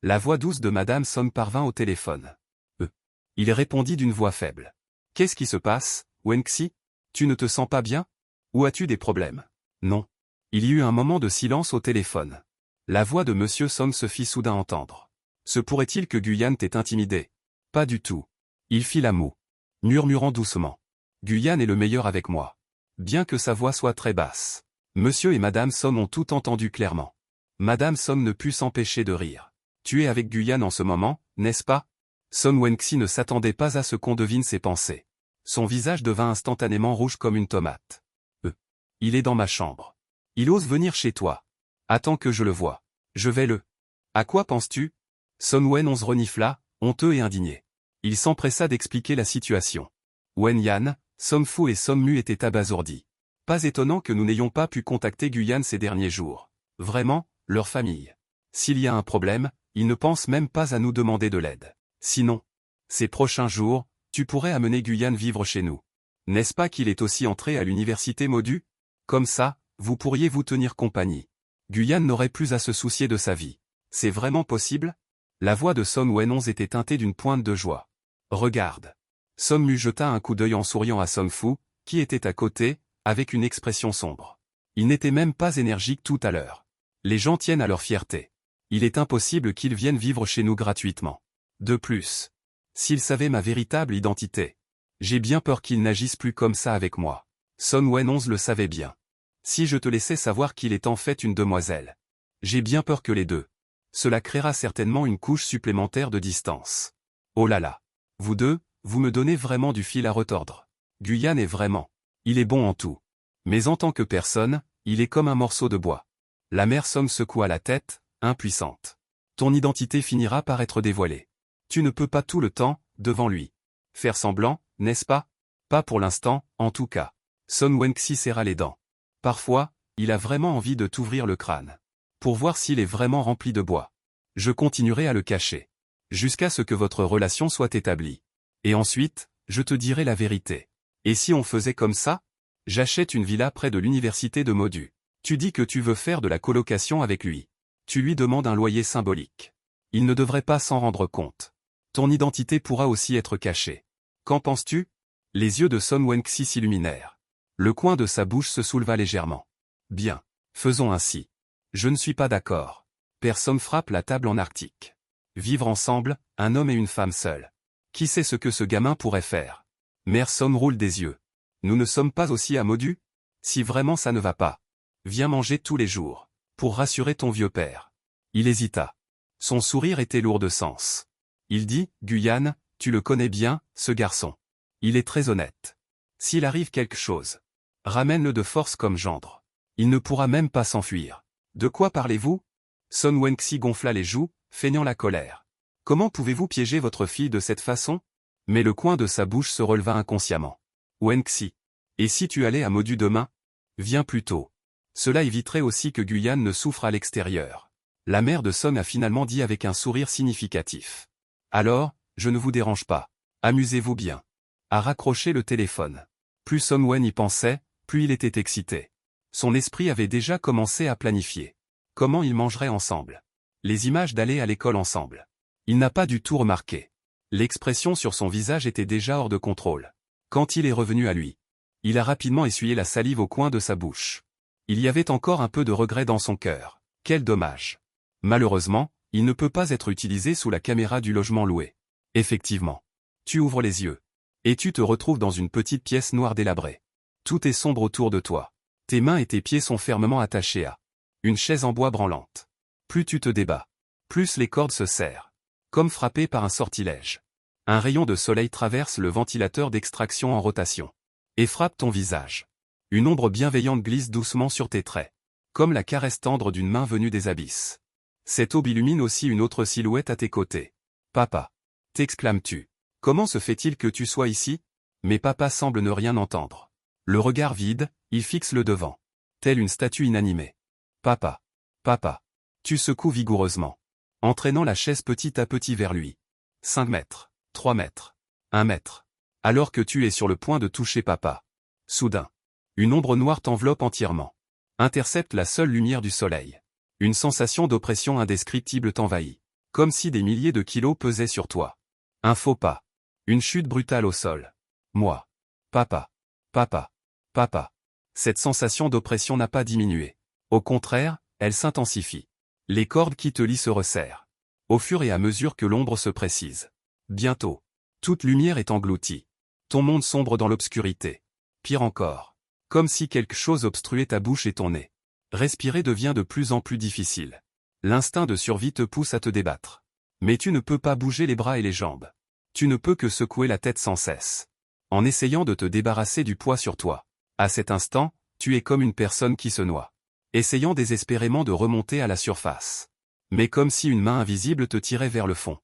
La voix douce de Madame Son parvint au téléphone. Il répondit d'une voix faible. Qu'est-ce qui se passe, Wenxi? Tu ne te sens pas bien? Ou as-tu des problèmes? Non. Il y eut un moment de silence au téléphone. La voix de Monsieur Son se fit soudain entendre. Se pourrait-il que Guyane t'ait intimidé? Pas du tout. Il fit la moue. Murmurant doucement. Guyane est le meilleur avec moi. Bien que sa voix soit très basse. Monsieur et Madame Son ont tout entendu clairement. Madame Son ne put s'empêcher de rire. Tu es avec Guyane en ce moment, n'est-ce pas? Son Wenxi ne s'attendait pas à ce qu'on devine ses pensées. Son visage devint instantanément rouge comme une tomate. Il est dans ma chambre. Il ose venir chez toi. Attends que je le voie. Je vais le... À quoi penses-tu? Son Wen Onze renifla, honteux et indigné. Il s'empressa d'expliquer la situation. Wen Yan, Som Fu et Som Mu étaient abasourdis. Pas étonnant que nous n'ayons pas pu contacter Guyane ces derniers jours. Vraiment, leur famille. S'il y a un problème, ils ne pensent même pas à nous demander de l'aide. Sinon, ces prochains jours, tu pourrais amener Guyane vivre chez nous. N'est-ce pas qu'il est aussi entré à l'université Modu? Comme ça, vous pourriez vous tenir compagnie. Guyane n'aurait plus à se soucier de sa vie. C'est vraiment possible? La voix de Son Wenonz était teintée d'une pointe de joie. Regarde. Son Mu jeta un coup d'œil en souriant à Son Fu, qui était à côté, avec une expression sombre. Il n'était même pas énergique tout à l'heure. Les gens tiennent à leur fierté. Il est impossible qu'ils viennent vivre chez nous gratuitement. De plus, s'ils savaient ma véritable identité, j'ai bien peur qu'ils n'agissent plus comme ça avec moi. Son Wenonz le savait bien. Si je te laissais savoir qu'il est en fait une demoiselle. J'ai bien peur que les deux. Cela créera certainement une couche supplémentaire de distance. Oh là là. Vous deux, vous me donnez vraiment du fil à retordre. Guyane est vraiment. Il est bon en tout. Mais en tant que personne, il est comme un morceau de bois. La mère Som secoua la tête, impuissante. Ton identité finira par être dévoilée. Tu ne peux pas tout le temps, devant lui. Faire semblant, n'est-ce pas? Pas pour l'instant, en tout cas. Son Wenxi serra les dents. Parfois, il a vraiment envie de t'ouvrir le crâne. Pour voir s'il est vraiment rempli de bois. Je continuerai à le cacher. Jusqu'à ce que votre relation soit établie. Et ensuite, je te dirai la vérité. Et si on faisait comme ça? J'achète une villa près de l'université de Modu. Tu dis que tu veux faire de la colocation avec lui. Tu lui demandes un loyer symbolique. Il ne devrait pas s'en rendre compte. Ton identité pourra aussi être cachée. Qu'en penses-tu? Les yeux de Son Wenxi s'illuminèrent. Le coin de sa bouche se souleva légèrement. Bien, faisons ainsi. Je ne suis pas d'accord. Personne frappe la table en Arctique. Vivre ensemble, un homme et une femme seuls. Qui sait ce que ce gamin pourrait faire? Mère Som roule des yeux. Nous ne sommes pas aussi à Modu? Si vraiment ça ne va pas. Viens manger tous les jours. Pour rassurer ton vieux père. Il hésita. Son sourire était lourd de sens. Il dit, Guyane, tu le connais bien, ce garçon. Il est très honnête. S'il arrive quelque chose, ramène-le de force comme gendre. Il ne pourra même pas s'enfuir. De quoi parlez-vous? Son Wenxi gonfla les joues, feignant la colère. Comment pouvez-vous piéger votre fille de cette façon? Mais le coin de sa bouche se releva inconsciemment. Wenxi. Et si tu allais à Modu demain? Viens plus tôt. Cela éviterait aussi que Guyane ne souffre à l'extérieur. La mère de Son a finalement dit avec un sourire significatif. Alors, je ne vous dérange pas. Amusez-vous bien. A raccroché le téléphone. Plus Son Wen y pensait, plus il était excité. Son esprit avait déjà commencé à planifier. Comment ils mangeraient ensemble. Les images d'aller à l'école ensemble. Il n'a pas du tout remarqué. L'expression sur son visage était déjà hors de contrôle. Quand il est revenu à lui, il a rapidement essuyé la salive au coin de sa bouche. Il y avait encore un peu de regret dans son cœur. Quel dommage. Malheureusement, il ne peut pas être utilisé sous la caméra du logement loué. Effectivement. Tu ouvres les yeux. Et tu te retrouves dans une petite pièce noire délabrée. Tout est sombre autour de toi. Tes mains et tes pieds sont fermement attachés à une chaise en bois branlante. Plus tu te débats, plus les cordes se serrent. Comme frappé par un sortilège. Un rayon de soleil traverse le ventilateur d'extraction en rotation. Et frappe ton visage. Une ombre bienveillante glisse doucement sur tes traits. Comme la caresse tendre d'une main venue des abysses. Cette aube illumine aussi une autre silhouette à tes côtés. Papa. T'exclames-tu. Comment se fait-il que tu sois ici? Mais papa semble ne rien entendre. Le regard vide, il fixe le devant. Telle une statue inanimée. Papa. Papa. Tu secoues vigoureusement. Entraînant la chaise petit à petit vers lui. 5 mètres, 3 mètres, 1 mètre. Alors que tu es sur le point de toucher papa. Soudain. Une ombre noire t'enveloppe entièrement. Intercepte la seule lumière du soleil. Une sensation d'oppression indescriptible t'envahit. Comme si des milliers de kilos pesaient sur toi. Un faux pas. Une chute brutale au sol. Moi. Papa. Papa. Papa. Cette sensation d'oppression n'a pas diminué. Au contraire, elle s'intensifie. Les cordes qui te lient se resserrent. Au fur et à mesure que l'ombre se précise. Bientôt. Toute lumière est engloutie. Ton monde sombre dans l'obscurité. Pire encore. Comme si quelque chose obstruait ta bouche et ton nez. Respirer devient de plus en plus difficile. L'instinct de survie te pousse à te débattre. Mais tu ne peux pas bouger les bras et les jambes. Tu ne peux que secouer la tête sans cesse. En essayant de te débarrasser du poids sur toi. À cet instant, tu es comme une personne qui se noie. Essayant désespérément de remonter à la surface. Mais comme si une main invisible te tirait vers le fond.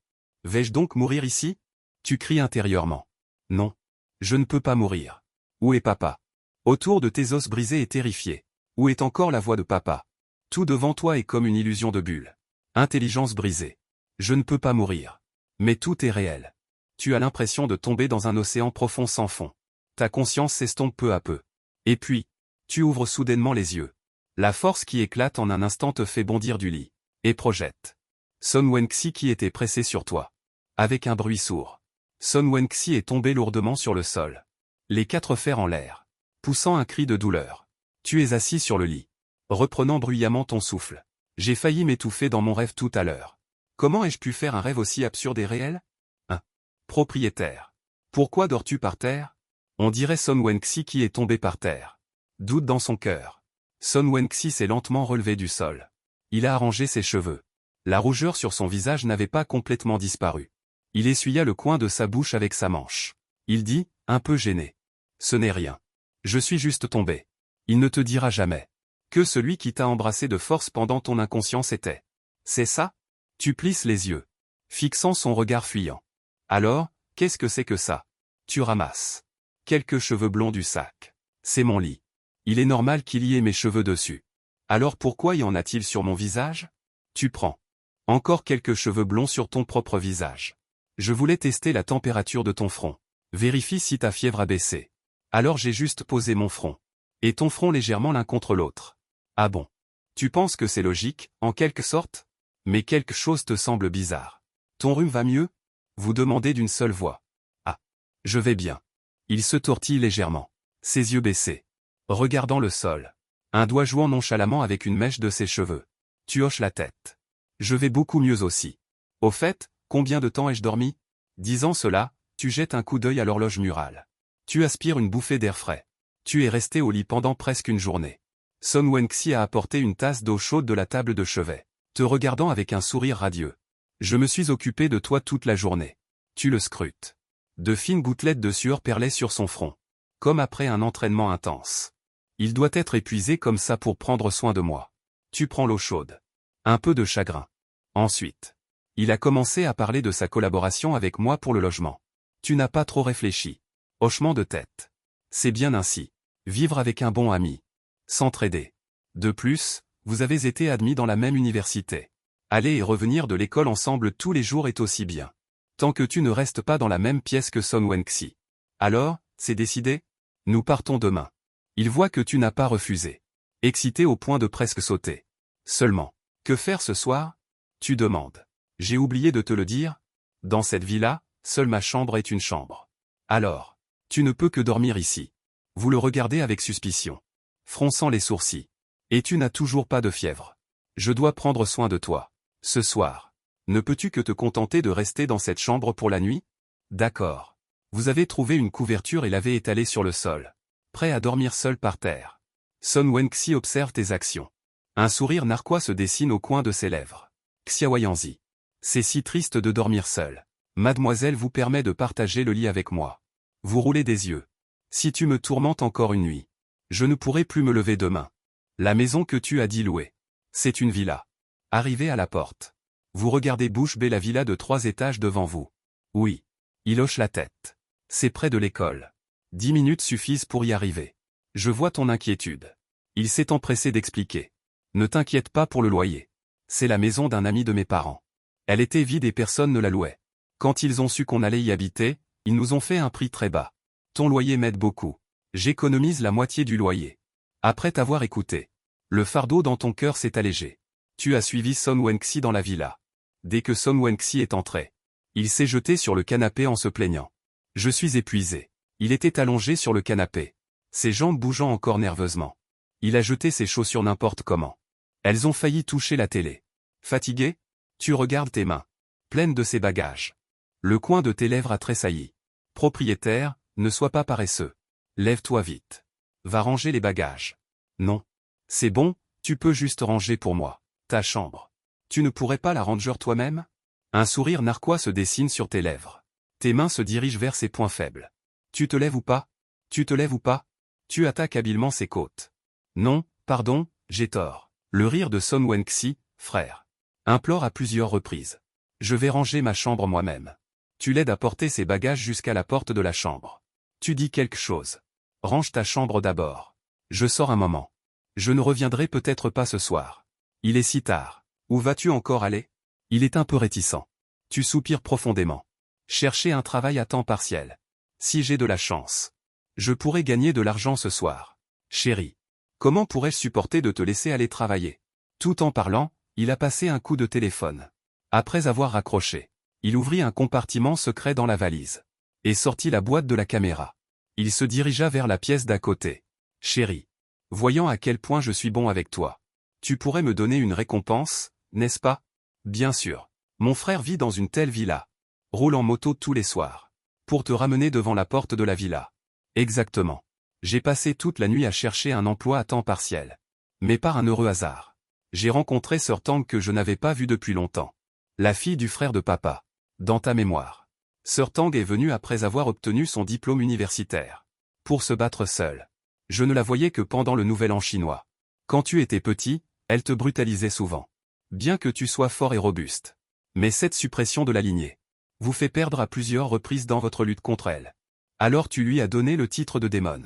Vais-je donc mourir ici? Tu cries intérieurement. Non. Je ne peux pas mourir. Où est papa? Autour de tes os brisés et terrifiés. Où est encore la voix de papa? Tout devant toi est comme une illusion de bulle. Intelligence brisée. Je ne peux pas mourir. Mais tout est réel. Tu as l'impression de tomber dans un océan profond sans fond. Ta conscience s'estompe peu à peu. Et puis, tu ouvres soudainement les yeux. La force qui éclate en un instant te fait bondir du lit. Et projette. Son Wenxi qui était pressé sur toi. Avec un bruit sourd. Son Wenxi est tombé lourdement sur le sol. Les 4 fers en l'air. Poussant un cri de douleur. Tu es assis sur le lit. Reprenant bruyamment ton souffle. J'ai failli m'étouffer dans mon rêve tout à l'heure. Comment ai-je pu faire un rêve aussi absurde et réel? 1. Propriétaire. Pourquoi dors-tu par terre? On dirait Son Wenxi qui est tombé par terre. Doute dans son cœur. Son Wenxi s'est lentement relevé du sol. Il a arrangé ses cheveux. La rougeur sur son visage n'avait pas complètement disparu. Il essuya le coin de sa bouche avec sa manche. Il dit, un peu gêné. Ce n'est rien. Je suis juste tombé. Il ne te dira jamais que celui qui t'a embrassé de force pendant ton inconscience était. C'est ça? Tu plisses les yeux, fixant son regard fuyant. Alors, qu'est-ce que c'est que ça? Tu ramasses quelques cheveux blonds du sac. C'est mon lit. Il est normal qu'il y ait mes cheveux dessus. Alors pourquoi y en a-t-il sur mon visage? Tu prends encore quelques cheveux blonds sur ton propre visage. Je voulais tester la température de ton front. Vérifie si ta fièvre a baissé. Alors j'ai juste posé mon front. Et ton front légèrement l'un contre l'autre. Ah bon? Tu penses que c'est logique, en quelque sorte? Mais quelque chose te semble bizarre. Ton rhume va mieux? Vous demandez d'une seule voix. Ah. Je vais bien. Il se tortille légèrement. Ses yeux baissés. Regardant le sol. Un doigt jouant nonchalamment avec une mèche de ses cheveux. Tu hoches la tête. Je vais beaucoup mieux aussi. Au fait, combien de temps ai-je dormi? Disant cela, tu jettes un coup d'œil à l'horloge murale. Tu aspires une bouffée d'air frais. Tu es resté au lit pendant presque une journée. Son Wenxi a apporté une tasse d'eau chaude de la table de chevet, te regardant avec un sourire radieux. Je me suis occupé de toi toute la journée. Tu le scrutes. De fines gouttelettes de sueur perlaient sur son front. Comme après un entraînement intense. Il doit être épuisé comme ça pour prendre soin de moi. Tu prends l'eau chaude. Un peu de chagrin. Ensuite. Il a commencé à parler de sa collaboration avec moi pour le logement. Tu n'as pas trop réfléchi. Hochement de tête. C'est bien ainsi. Vivre avec un bon ami. S'entraider. De plus, vous avez été admis dans la même université. Aller et revenir de l'école ensemble tous les jours est aussi bien. Tant que tu ne restes pas dans la même pièce que Son Wen-Xi. Alors, c'est décidé? Nous partons demain. Il voit que tu n'as pas refusé. Excité au point de presque sauter. Seulement. Que faire ce soir? Tu demandes. J'ai oublié de te le dire? Dans cette villa, seule ma chambre est une chambre. Alors, tu ne peux que dormir ici. Vous le regardez avec suspicion. Fronçant les sourcils. Et tu n'as toujours pas de fièvre. Je dois prendre soin de toi. Ce soir. Ne peux-tu que te contenter de rester dans cette chambre pour la nuit? D'accord. Vous avez trouvé une couverture et l'avez étalée sur le sol. Prêt à dormir seul par terre. Son Wen-Xi observe tes actions. Un sourire narquois se dessine au coin de ses lèvres. Xiaoyanzi. C'est si triste de dormir seul. Mademoiselle vous permet de partager le lit avec moi. Vous roulez des yeux. Si tu me tourmentes encore une nuit, je ne pourrai plus me lever demain. La maison que tu as dit louer. C'est une villa. Arrivé à la porte. Vous regardez bouche bée la villa de 3 étages devant vous. Oui. Il hoche la tête. C'est près de l'école. 10 minutes suffisent pour y arriver. Je vois ton inquiétude. Il s'est empressé d'expliquer. Ne t'inquiète pas pour le loyer. C'est la maison d'un ami de mes parents. Elle était vide et personne ne la louait. Quand ils ont su qu'on allait y habiter, ils nous ont fait un prix très bas. Ton loyer m'aide beaucoup. J'économise la moitié du loyer. Après t'avoir écouté, le fardeau dans ton cœur s'est allégé. Tu as suivi Son Wen-Xi dans la villa. Dès que Son Wen-Xi est entré, il s'est jeté sur le canapé en se plaignant. Je suis épuisé. Il était allongé sur le canapé, ses jambes bougeant encore nerveusement. Il a jeté ses chaussures n'importe comment. Elles ont failli toucher la télé. Fatigué? Tu regardes tes mains, pleines de ses bagages. Le coin de tes lèvres a tressailli. Propriétaire, ne sois pas paresseux. Lève-toi vite. Va ranger les bagages. Non. C'est bon, tu peux juste ranger pour moi. Ta chambre. Tu ne pourrais pas la ranger toi-même? Un sourire narquois se dessine sur tes lèvres. Tes mains se dirigent vers ses points faibles. Tu te lèves ou pas? Tu te lèves ou pas? Tu attaques habilement ses côtes. Non, pardon, j'ai tort. Le rire de Son Wen-Xi, frère. Implore à plusieurs reprises. Je vais ranger ma chambre moi-même. Tu l'aides à porter ses bagages jusqu'à la porte de la chambre. Tu dis quelque chose. Range ta chambre d'abord. Je sors un moment. Je ne reviendrai peut-être pas ce soir. Il est si tard. Où vas-tu encore aller? Il est un peu réticent. Tu soupires profondément. Chercher un travail à temps partiel. Si j'ai de la chance. Je pourrais gagner de l'argent ce soir. Chérie. Comment pourrais-je supporter de te laisser aller travailler? Tout en parlant, il a passé un coup de téléphone. Après avoir raccroché, il ouvrit un compartiment secret dans la valise. Et sortit la boîte de la caméra. Il se dirigea vers la pièce d'à côté. Chérie. Voyant à quel point je suis bon avec toi. Tu pourrais me donner une récompense, n'est-ce pas? Bien sûr. Mon frère vit dans une telle villa. Roule en moto tous les soirs. Pour te ramener devant la porte de la villa. Exactement. J'ai passé toute la nuit à chercher un emploi à temps partiel. Mais par un heureux hasard. J'ai rencontré Sir Tang que je n'avais pas vu depuis longtemps. La fille du frère de papa. Dans ta mémoire. Sir Tang est venue après avoir obtenu son diplôme universitaire. Pour se battre seule. Je ne la voyais que pendant le Nouvel An chinois. Quand tu étais petit, elle te brutalisait souvent. Bien que tu sois fort et robuste. Mais cette suppression de la lignée vous fait perdre à plusieurs reprises dans votre lutte contre elle. Alors tu lui as donné le titre de démon.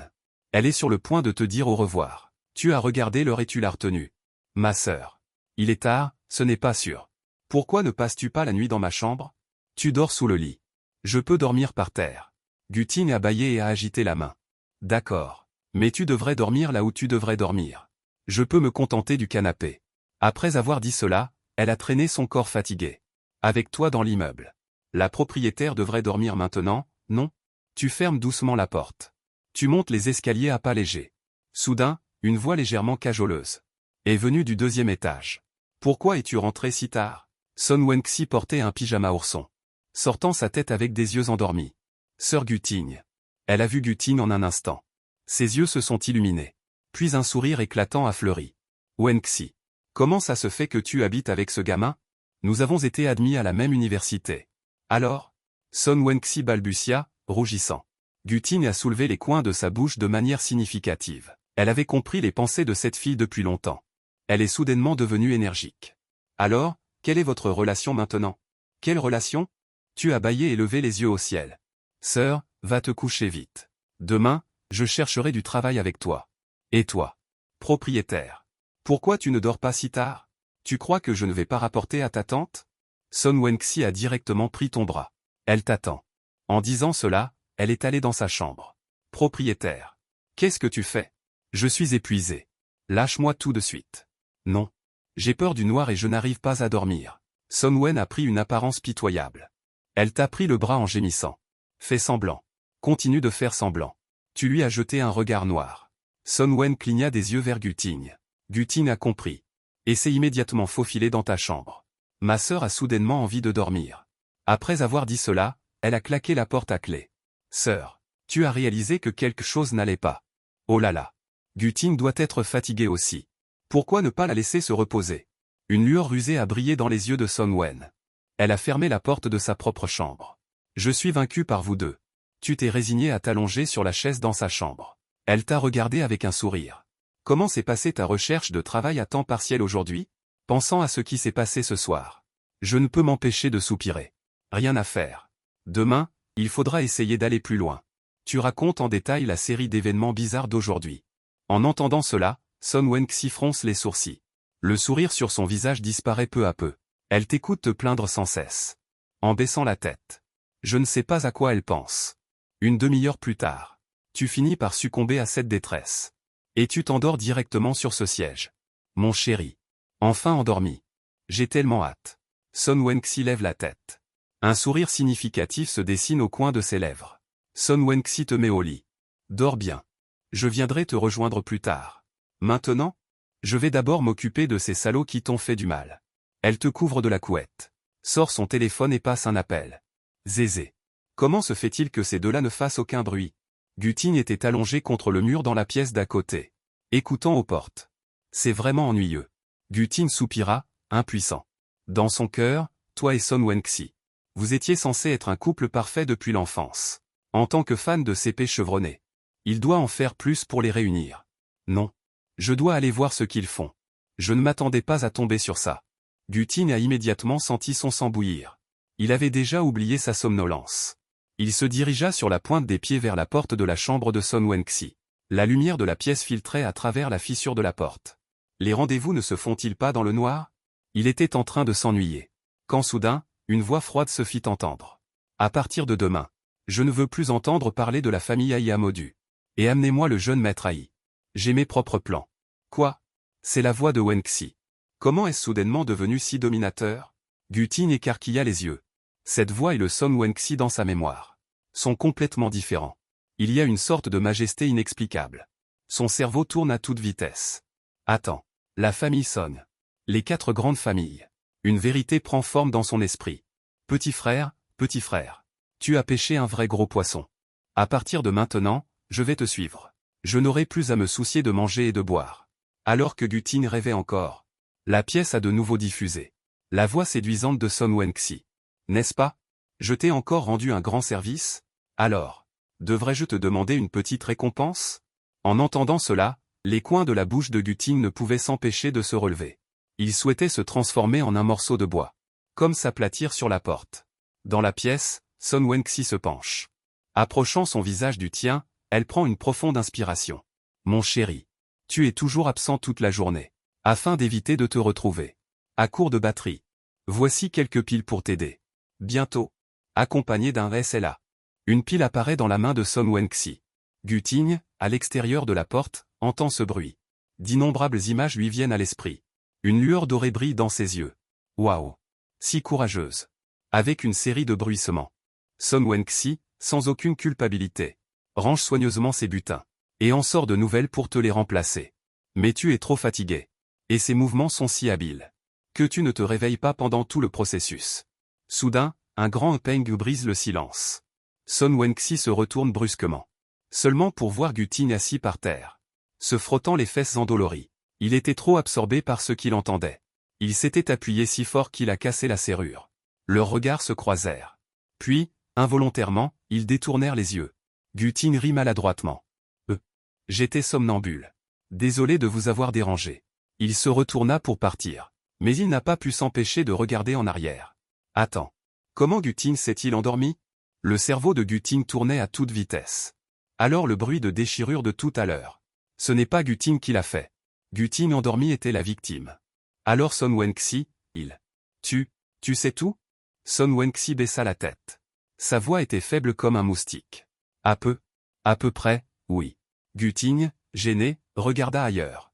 Elle est sur le point de te dire au revoir. Tu as regardé l'heure et tu l'as retenue. Ma sœur. Il est tard, ce n'est pas sûr. Pourquoi ne passes-tu pas la nuit dans ma chambre? Tu dors sous le lit. Je peux dormir par terre. Guting a bâillé et a agité la main. D'accord. Mais tu devrais dormir là où tu devrais dormir. Je peux me contenter du canapé. Après avoir dit cela, elle a traîné son corps fatigué. Avec toi dans l'immeuble. La propriétaire devrait dormir maintenant, non? Tu fermes doucement la porte. Tu montes les escaliers à pas légers. Soudain, une voix légèrement cajoleuse est venue du 2e étage. Pourquoi es-tu rentré si tard? Son Wen-Xi portait un pyjama ourson. Sortant sa tête avec des yeux endormis. Sœur Guting. Elle a vu Guting en un instant. Ses yeux se sont illuminés. Puis un sourire éclatant a fleuri. Wen-Xi. Comment ça se fait que tu habites avec ce gamin? Nous avons été admis à la même université. Alors? Son Wen-Xi balbutia, rougissant. Guting a soulevé les coins de sa bouche de manière significative. Elle avait compris les pensées de cette fille depuis longtemps. Elle est soudainement devenue énergique. Alors, quelle est votre relation maintenant? Quelle relation? Tu as bâillé et levé les yeux au ciel. Sœur, va te coucher vite. Demain, je chercherai du travail avec toi. Et toi? Propriétaire. Pourquoi tu ne dors pas si tard? Tu crois que je ne vais pas rapporter à ta tante? Son Wenxi a directement pris ton bras. Elle t'attend. En disant cela, elle est allée dans sa chambre. Propriétaire. Qu'est-ce que tu fais? Je suis épuisé. Lâche-moi tout de suite. Non. J'ai peur du noir et je n'arrive pas à dormir. Son Wen a pris une apparence pitoyable. Elle t'a pris le bras en gémissant. Fais semblant. Continue de faire semblant. Tu lui as jeté un regard noir. Son Wen cligna des yeux vers Guting. Guting a compris. Et s'est immédiatement faufilé dans ta chambre. Ma sœur a soudainement envie de dormir. Après avoir dit cela, elle a claqué la porte à clé. Sœur, tu as réalisé que quelque chose n'allait pas. Oh là là. Guting doit être fatigué aussi. Pourquoi ne pas la laisser se reposer? Une lueur rusée a brillé dans les yeux de Son Wen. Elle a fermé la porte de sa propre chambre. Je suis vaincu par vous deux. Tu t'es résigné à t'allonger sur la chaise dans sa chambre. Elle t'a regardé avec un sourire. Comment s'est passée ta recherche de travail à temps partiel aujourd'hui? Pensant à ce qui s'est passé ce soir. Je ne peux m'empêcher de soupirer. Rien à faire. Demain, il faudra essayer d'aller plus loin. Tu racontes en détail la série d'événements bizarres d'aujourd'hui. En entendant cela, Son Wenxi fronce les sourcils. Le sourire sur son visage disparaît peu à peu. Elle t'écoute te plaindre sans cesse. En baissant la tête. Je ne sais pas à quoi elle pense. Une demi-heure plus tard. Tu finis par succomber à cette détresse. Et tu t'endors directement sur ce siège. Mon chéri. Enfin endormi. J'ai tellement hâte. Son Wenxi lève la tête. Un sourire significatif se dessine au coin de ses lèvres. Son Wenxi te met au lit. Dors bien. Je viendrai te rejoindre plus tard. Maintenant? Je vais d'abord m'occuper de ces salauds qui t'ont fait du mal. Elle te couvre de la couette. Sort son téléphone et passe un appel. Zézé. Comment se fait-il que ces deux-là ne fassent aucun bruit? Guting était allongé contre le mur dans la pièce d'à côté. Écoutant aux portes. C'est vraiment ennuyeux. Guting soupira, impuissant. Dans son cœur, toi et Son Wenxi. Vous étiez censés être un couple parfait depuis l'enfance. En tant que fan de CP chevronné. Il doit en faire plus pour les réunir. Non. Je dois aller voir ce qu'ils font. Je ne m'attendais pas à tomber sur ça. Guting a immédiatement senti son sang bouillir. Il avait déjà oublié sa somnolence. Il se dirigea sur la pointe des pieds vers la porte de la chambre de Son Wenxi. La lumière de la pièce filtrait à travers la fissure de la porte. Les rendez-vous ne se font-ils pas dans le noir? Il était en train de s'ennuyer. Quand soudain, une voix froide se fit entendre. À partir de demain, je ne veux plus entendre parler de la famille Aïe à Modu. Et amenez-moi le jeune maître Aïe. J'ai mes propres plans. Quoi? C'est la voix de Wenxi. Comment est-ce soudainement devenu si dominateur? Guting écarquilla les yeux. Cette voix et le Son Wenxi dans sa mémoire sont complètement différents. Il y a une sorte de majesté inexplicable. Son cerveau tourne à toute vitesse. Attends. La famille Son. Les 4 grandes familles. Une vérité prend forme dans son esprit. Petit frère, tu as pêché un vrai gros poisson. À partir de maintenant, je vais te suivre. Je n'aurai plus à me soucier de manger et de boire. Alors que Guting rêvait encore. La pièce a de nouveau diffusé. La voix séduisante de Son Wenxi. N'est-ce pas? Je t'ai encore rendu un grand service? Alors, devrais-je te demander une petite récompense? En entendant cela, les coins de la bouche de Guting ne pouvaient s'empêcher de se relever. Il souhaitait se transformer en un morceau de bois. Comme s'aplatir sur la porte. Dans la pièce, Son Wenxi se penche. Approchant son visage du tien, elle prend une profonde inspiration. Mon chéri. Tu es toujours absent toute la journée. Afin d'éviter de te retrouver. À court de batterie. Voici quelques piles pour t'aider. Bientôt. Accompagné d'un SLA. Une pile apparaît dans la main de Son Wenxi. Guting, à l'extérieur de la porte, entend ce bruit. D'innombrables images lui viennent à l'esprit. Une lueur dorée brille dans ses yeux. Waouh. Si courageuse. Avec une série de bruissements. Son Wenxi, sans aucune culpabilité, range soigneusement ses butins. Et en sort de nouvelles pour te les remplacer. Mais tu es trop fatigué. Et ses mouvements sont si habiles. Que tu ne te réveilles pas pendant tout le processus. Soudain, un grand peng brise le silence. Son Wenxi se retourne brusquement. Seulement pour voir Guting assis par terre. Se frottant les fesses endolories. Il était trop absorbé par ce qu'il entendait. Il s'était appuyé si fort qu'il a cassé la serrure. Leurs regards se croisèrent. Puis, involontairement, ils détournèrent les yeux. Guting rit maladroitement. J'étais somnambule. Désolé de vous avoir dérangé. Il se retourna pour partir. Mais il n'a pas pu s'empêcher de regarder en arrière. Attends. Comment Guting s'est-il endormi? Le cerveau de Guting tournait à toute vitesse. Alors le bruit de déchirure de tout à l'heure. Ce n'est pas Guting qui l'a fait. Guting endormi était la victime. Alors Son Wenxi, il. Tu sais tout? Son Wenxi baissa la tête. Sa voix était faible comme un moustique. À peu près, oui. Guting, gêné, regarda ailleurs.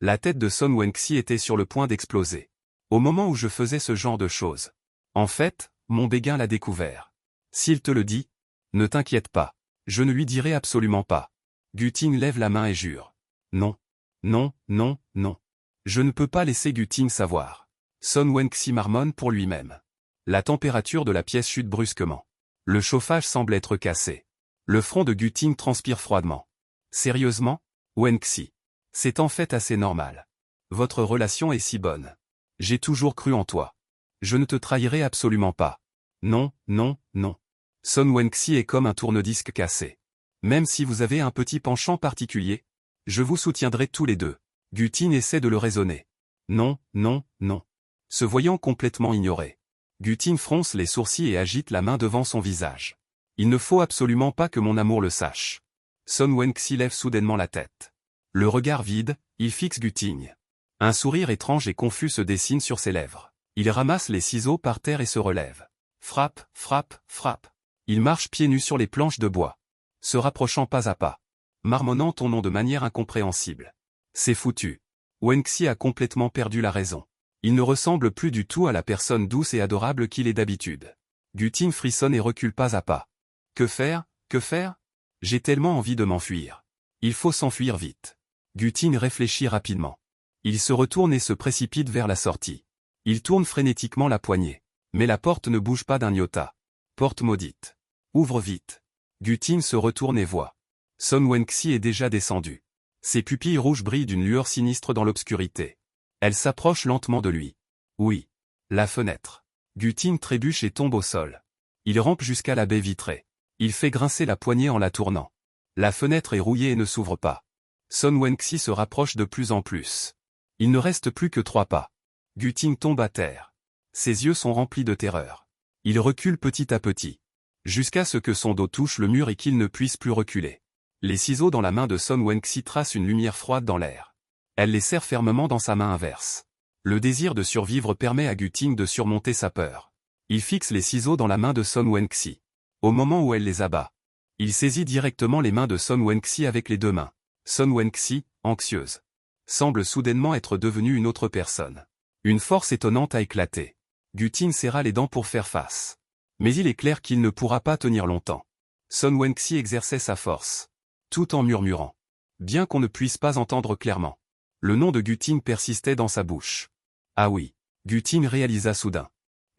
La tête de Son Wenxi était sur le point d'exploser. Au moment où je faisais ce genre de choses. En fait, mon béguin l'a découvert. S'il te le dit, ne t'inquiète pas. Je ne lui dirai absolument pas. Guting lève la main et jure. Non. Non, non, non. Je ne peux pas laisser Guting savoir. Son Wenxi marmonne pour lui-même. La température de la pièce chute brusquement. Le chauffage semble être cassé. Le front de Guting transpire froidement. Sérieusement? Wenxi. C'est en fait assez normal. Votre relation est si bonne. J'ai toujours cru en toi. Je ne te trahirai absolument pas. Non, non, non. Son Wenxi est comme un tourne-disque cassé. Même si vous avez un petit penchant particulier, je vous soutiendrai tous les deux. Guting essaie de le raisonner. Non, non, non. Se voyant complètement ignoré. Guting fronce les sourcils et agite la main devant son visage. Il ne faut absolument pas que mon amour le sache. Son Wenxi lève soudainement la tête. Le regard vide, il fixe Guting. Un sourire étrange et confus se dessine sur ses lèvres. Il ramasse les ciseaux par terre et se relève. Frappe, frappe, frappe. Il marche pieds nus sur les planches de bois. Se rapprochant pas à pas. Marmonnant ton nom de manière incompréhensible. C'est foutu. Wenxi a complètement perdu la raison. Il ne ressemble plus du tout à la personne douce et adorable qu'il est d'habitude. Guting frissonne et recule pas à pas. Que faire? Que faire? J'ai tellement envie de m'enfuir. Il faut s'enfuir vite. Guting réfléchit rapidement. Il se retourne et se précipite vers la sortie. Il tourne frénétiquement la poignée. Mais la porte ne bouge pas d'un iota. Porte maudite. Ouvre vite. Guting se retourne et voit. Son Wenxi est déjà descendu. Ses pupilles rouges brillent d'une lueur sinistre dans l'obscurité. Elle s'approche lentement de lui. Oui. La fenêtre. Guting trébuche et tombe au sol. Il rampe jusqu'à la baie vitrée. Il fait grincer la poignée en la tournant. La fenêtre est rouillée et ne s'ouvre pas. Son Wenxi se rapproche de plus en plus. Il ne reste plus que 3 pas. Guting tombe à terre. Ses yeux sont remplis de terreur. Il recule petit à petit. Jusqu'à ce que son dos touche le mur et qu'il ne puisse plus reculer. Les ciseaux dans la main de Son Wenxi tracent une lumière froide dans l'air. Elle les serre fermement dans sa main inverse. Le désir de survivre permet à Guting de surmonter sa peur. Il fixe les ciseaux dans la main de Son Wenxi. Au moment où elle les abat, il saisit directement les mains de Son Wenxi avec les 2 mains. Son Wenxi, anxieuse, semble soudainement être devenue une autre personne. Une force étonnante a éclaté. Guting serra les dents pour faire face. Mais il est clair qu'il ne pourra pas tenir longtemps. Son Wenxi exerçait sa force. Tout en murmurant. Bien qu'on ne puisse pas entendre clairement. Le nom de Guting persistait dans sa bouche. Ah oui. Guting réalisa soudain.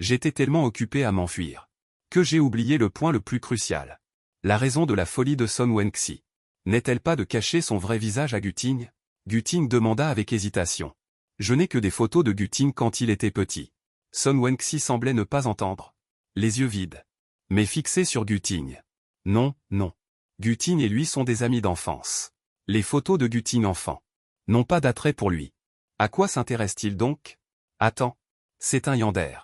J'étais tellement occupé à m'enfuir. Que j'ai oublié le point le plus crucial. La raison de la folie de Son Wenxi. N'est-elle pas de cacher son vrai visage à Guting? Guting demanda avec hésitation. Je n'ai que des photos de Guting quand il était petit. Son Wenxi semblait ne pas entendre. Les yeux vides. Mais fixés sur Guting. Non, non. Guting et lui sont des amis d'enfance. Les photos de Guting enfant n'ont pas d'attrait pour lui. À quoi s'intéresse-t-il donc? Attends. C'est un Yander.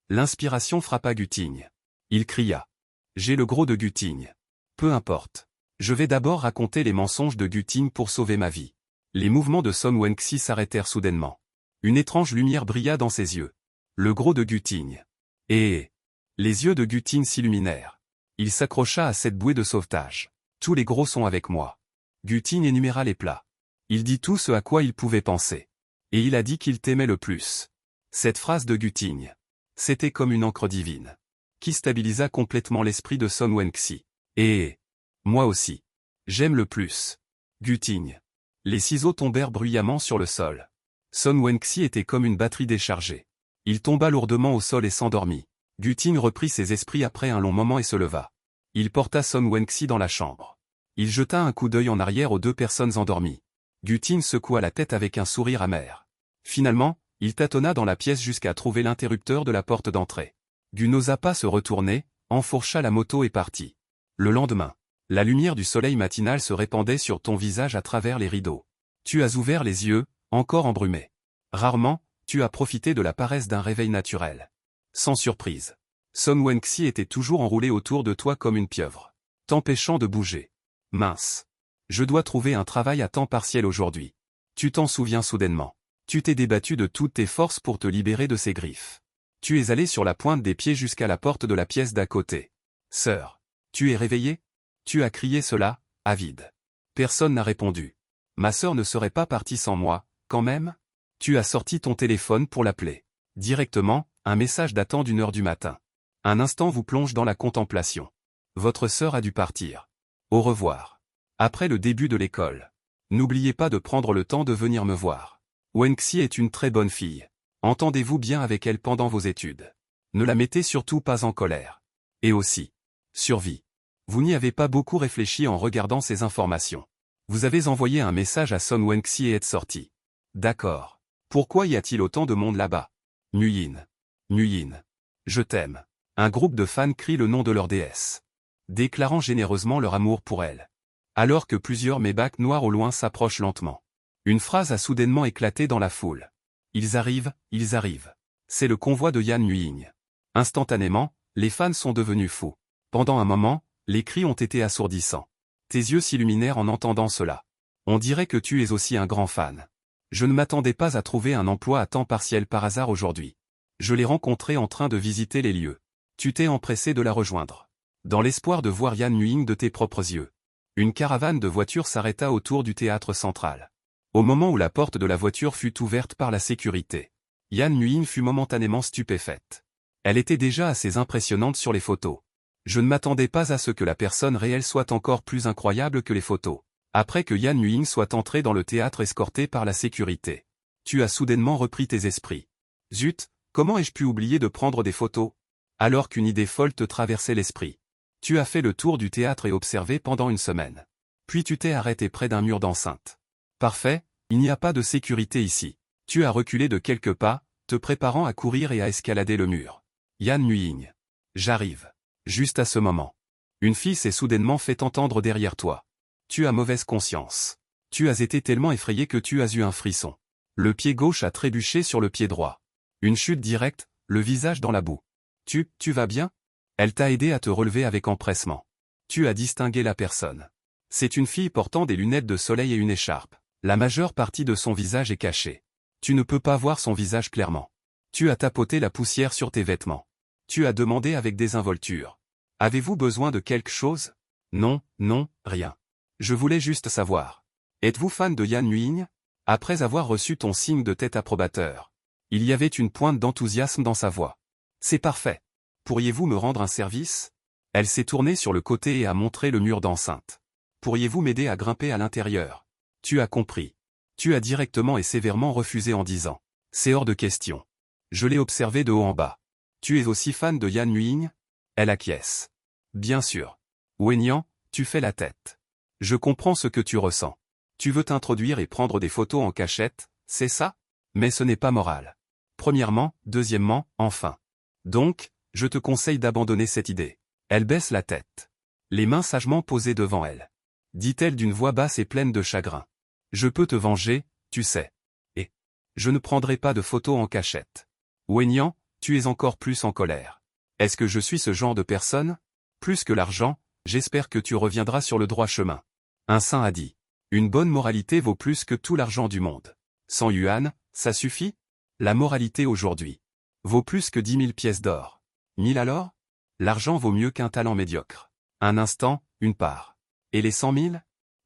L'inspiration frappa Guting. Il cria. J'ai le gros de Guting. Peu importe. Je vais d'abord raconter les mensonges de Guting pour sauver ma vie. Les mouvements de Son Wenxi s'arrêtèrent soudainement. Une étrange lumière brilla dans ses yeux. Le gros de Guting. Et les yeux de Guting s'illuminèrent. Il s'accrocha à cette bouée de sauvetage. Tous les gros sont avec moi. Guting énuméra les plats. Il dit tout ce à quoi il pouvait penser. Et il a dit qu'il t'aimait le plus. Cette phrase de Guting. C'était comme une encre divine. Qui stabilisa complètement l'esprit de Son Wenxi. Et moi aussi. J'aime le plus. Guting. Les ciseaux tombèrent bruyamment sur le sol. Son Wenxi était comme une batterie déchargée. Il tomba lourdement au sol et s'endormit. Guting reprit ses esprits après un long moment et se leva. Il porta Son Wenxi dans la chambre. Il jeta un coup d'œil en arrière aux 2 personnes endormies. Guting secoua la tête avec un sourire amer. Finalement, il tâtonna dans la pièce jusqu'à trouver l'interrupteur de la porte d'entrée. Gu n'osa pas se retourner, enfourcha la moto et partit. Le lendemain, la lumière du soleil matinal se répandait sur ton visage à travers les rideaux. Tu as ouvert les yeux, encore embrumé. Rarement, tu as profité de la paresse d'un réveil naturel. Sans surprise. Son Wenxi était toujours enroulé autour de toi comme une pieuvre, t'empêchant de bouger. Mince. Je dois trouver un travail à temps partiel aujourd'hui. Tu t'en souviens soudainement. Tu t'es débattu de toutes tes forces pour te libérer de ses griffes. Tu es allé sur la pointe des pieds jusqu'à la porte de la pièce d'à côté. Sœur. Tu es réveillée? Tu as crié cela, avide. Personne n'a répondu. Ma sœur ne serait pas partie sans moi, quand même? Tu as sorti ton téléphone pour l'appeler. Directement, un message datant d'1 heure du matin. Un instant vous plonge dans la contemplation. Votre sœur a dû partir. Au revoir. Après le début de l'école. N'oubliez pas de prendre le temps de venir me voir. Wenxi est une très bonne fille. Entendez-vous bien avec elle pendant vos études. Ne la mettez surtout pas en colère. Et aussi. Survie. Vous n'y avez pas beaucoup réfléchi en regardant ces informations. Vous avez envoyé un message à Son Wenxi et êtes sorti. D'accord. Pourquoi y a-t-il autant de monde là-bas? Nguyen. Nguyen. Je t'aime. Un groupe de fans crie le nom de leur déesse, déclarant généreusement leur amour pour elle. Alors que plusieurs mébacs noirs au loin s'approchent lentement. Une phrase a soudainement éclaté dans la foule. Ils arrivent, ils arrivent. C'est le convoi de Yan Nguyen. Instantanément, les fans sont devenus fous. Pendant un moment, les cris ont été assourdissants. Tes yeux s'illuminèrent en entendant cela. On dirait que tu es aussi un grand fan. Je ne m'attendais pas à trouver un emploi à temps partiel par hasard aujourd'hui. Je l'ai rencontré en train de visiter les lieux. Tu t'es empressé de la rejoindre. Dans l'espoir de voir Yan Nguyen de tes propres yeux. Une caravane de voitures s'arrêta autour du théâtre central. Au moment où la porte de la voiture fut ouverte par la sécurité, Yan Nguyen fut momentanément stupéfaite. Elle était déjà assez impressionnante sur les photos. Je ne m'attendais pas à ce que la personne réelle soit encore plus incroyable que les photos. Après que Yan Nguyen soit entré dans le théâtre escorté par la sécurité, tu as soudainement repris tes esprits. Zut, comment ai-je pu oublier de prendre des photos? Alors qu'une idée folle te traversait l'esprit. Tu as fait le tour du théâtre et observé pendant une semaine. Puis tu t'es arrêté près d'un mur d'enceinte. Parfait, il n'y a pas de sécurité ici. Tu as reculé de quelques pas, te préparant à courir et à escalader le mur. Yan Nguyen. J'arrive. Juste à ce moment. Une fille s'est soudainement fait entendre derrière toi. Tu as mauvaise conscience. Tu as été tellement effrayé que tu as eu un frisson. Le pied gauche a trébuché sur le pied droit. Une chute directe, le visage dans la boue. Tu vas bien? Elle t'a aidé à te relever avec empressement. Tu as distingué la personne. C'est une fille portant des lunettes de soleil et une écharpe. La majeure partie de son visage est cachée. Tu ne peux pas voir son visage clairement. Tu as tapoté la poussière sur tes vêtements. Tu as demandé avec désinvolture. Avez-vous besoin de quelque chose? Non, non, rien. Je voulais juste savoir. Êtes-vous fan de Yan Nguyen? Après avoir reçu ton signe de tête approbateur. Il y avait une pointe d'enthousiasme dans sa voix. C'est parfait. Pourriez-vous me rendre un service? Elle s'est tournée sur le côté et a montré le mur d'enceinte. Pourriez-vous m'aider à grimper à l'intérieur? Tu as compris. Tu as directement et sévèrement refusé en disant. C'est hors de question. Je l'ai observé de haut en bas. Tu es aussi fan de Yan Nguyen? Elle acquiesce. Bien sûr. Wenyan, tu fais la tête. Je comprends ce que tu ressens. Tu veux t'introduire et prendre des photos en cachette, c'est ça? Mais ce n'est pas moral. Premièrement, deuxièmement, enfin. Donc, je te conseille d'abandonner cette idée. Elle baisse la tête. Les mains sagement posées devant elle. Dit-elle d'une voix basse et pleine de chagrin. Je peux te venger, tu sais. Et je ne prendrai pas de photos en cachette. Wenyan, tu es encore plus en colère. Est-ce que je suis ce genre de personne? Plus que l'argent, j'espère que tu reviendras sur le droit chemin. Un saint a dit. Une bonne moralité vaut plus que tout l'argent du monde. 100 yuan, ça suffit? La moralité aujourd'hui vaut plus que 10 000 pièces d'or. 1000 alors? L'argent vaut mieux qu'un talent médiocre. Un instant, une part. Et les 100 000?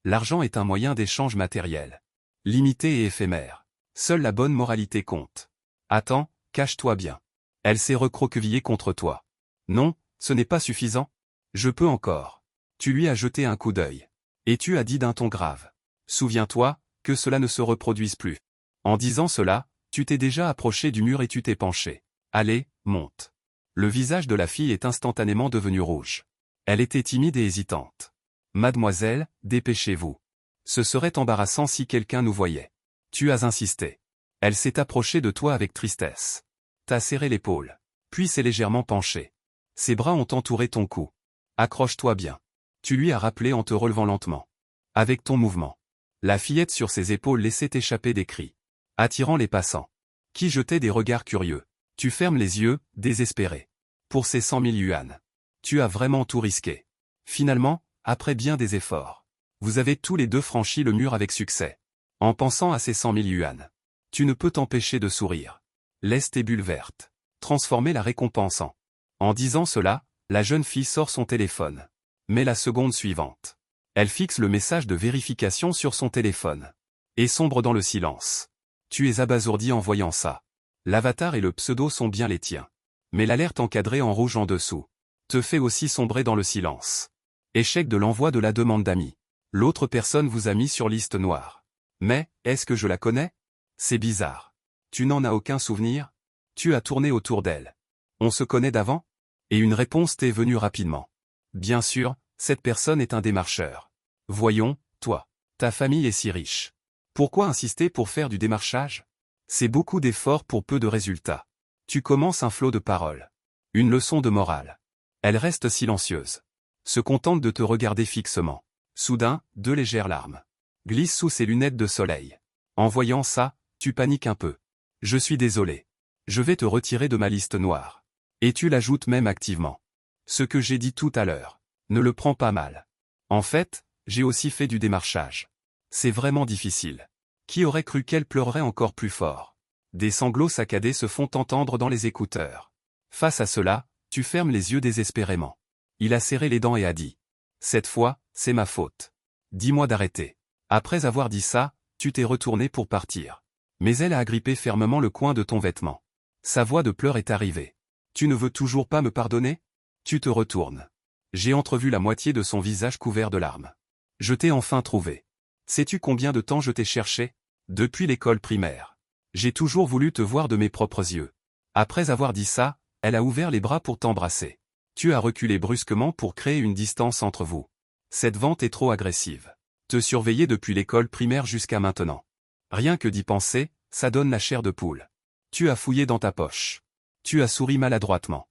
L'argent est un moyen d'échange matériel. Limité et éphémère. Seule la bonne moralité compte. Attends, cache-toi bien. Elle s'est recroquevillée contre toi. Non, ce n'est pas suffisant. Je peux encore. Tu lui as jeté un coup d'œil. Et tu as dit d'un ton grave. Souviens-toi, que cela ne se reproduise plus. En disant cela, tu t'es déjà approché du mur et tu t'es penché. Allez, monte. Le visage de la fille est instantanément devenu rouge. Elle était timide et hésitante. Mademoiselle, dépêchez-vous. Ce serait embarrassant si quelqu'un nous voyait. Tu as insisté. Elle s'est approchée de toi avec tristesse. T'as serré l'épaule. Puis s'est légèrement penchée. Ses bras ont entouré ton cou. Accroche-toi bien. Tu lui as rappelé en te relevant lentement. Avec ton mouvement. La fillette sur ses épaules laissait échapper des cris. Attirant les passants. Qui jetaient des regards curieux. Tu fermes les yeux, désespéré. Pour ces 100 000 yuan. Tu as vraiment tout risqué. Finalement, après bien des efforts, vous avez tous les deux franchi le mur avec succès. En pensant à ces 100 000 yuan, tu ne peux t'empêcher de sourire. Laisse tes bulles vertes transformer la récompense en. En disant cela, la jeune fille sort son téléphone. Mais la seconde suivante, elle fixe le message de vérification sur son téléphone. Et sombre dans le silence. Tu es abasourdi en voyant ça. L'avatar et le pseudo sont bien les tiens. Mais l'alerte encadrée en rouge en dessous te fait aussi sombrer dans le silence. Échec de l'envoi de la demande d'amis. L'autre personne vous a mis sur liste noire. Mais, est-ce que je la connais? C'est bizarre. Tu n'en as aucun souvenir? Tu as tourné autour d'elle. On se connaît d'avant? Et une réponse t'est venue rapidement. Bien sûr, cette personne est un démarcheur. Voyons, toi. Ta famille est si riche. Pourquoi insister pour faire du démarchage? C'est beaucoup d'efforts pour peu de résultats. Tu commences un flot de paroles. Une leçon de morale. Elle reste silencieuse. Se contente de te regarder fixement. Soudain, deux légères larmes glissent sous ses lunettes de soleil. En voyant ça, tu paniques un peu. Je suis désolé. Je vais te retirer de ma liste noire. Et tu l'ajoutes même activement. Ce que j'ai dit tout à l'heure. Ne le prends pas mal. En fait, j'ai aussi fait du démarchage. C'est vraiment difficile. Qui aurait cru qu'elle pleurerait encore plus fort? Des sanglots saccadés se font entendre dans les écouteurs. Face à cela, tu fermes les yeux désespérément. Il a serré les dents et a dit. Cette fois, c'est ma faute. Dis-moi d'arrêter. Après avoir dit ça, tu t'es retourné pour partir. Mais elle a agrippé fermement le coin de ton vêtement. Sa voix de pleurs est arrivée. Tu ne veux toujours pas me pardonner? Tu te retournes. J'ai entrevu la moitié de son visage couvert de larmes. Je t'ai enfin trouvé. Sais-tu combien de temps je t'ai cherché? Depuis l'école primaire. J'ai toujours voulu te voir de mes propres yeux. Après avoir dit ça, elle a ouvert les bras pour t'embrasser. Tu as reculé brusquement pour créer une distance entre vous. Cette vente est trop agressive. Te surveiller depuis l'école primaire jusqu'à maintenant. Rien que d'y penser, ça donne la chair de poule. Tu as fouillé dans ta poche. Tu as souri maladroitement.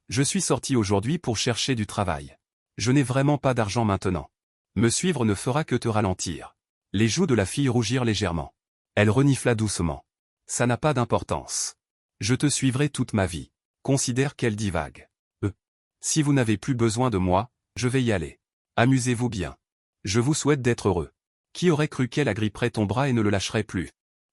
Je suis sorti aujourd'hui pour chercher du travail. Je n'ai vraiment pas d'argent maintenant. Me suivre ne fera que te ralentir. Les joues de la fille rougirent légèrement. Elle renifla doucement. Ça n'a pas d'importance. Je te suivrai toute ma vie. Considère qu'elle divague. Si vous n'avez plus besoin de moi, je vais y aller. Amusez-vous bien. Je vous souhaite d'être heureux. Qui aurait cru qu'elle agripperait ton bras et ne le lâcherait plus?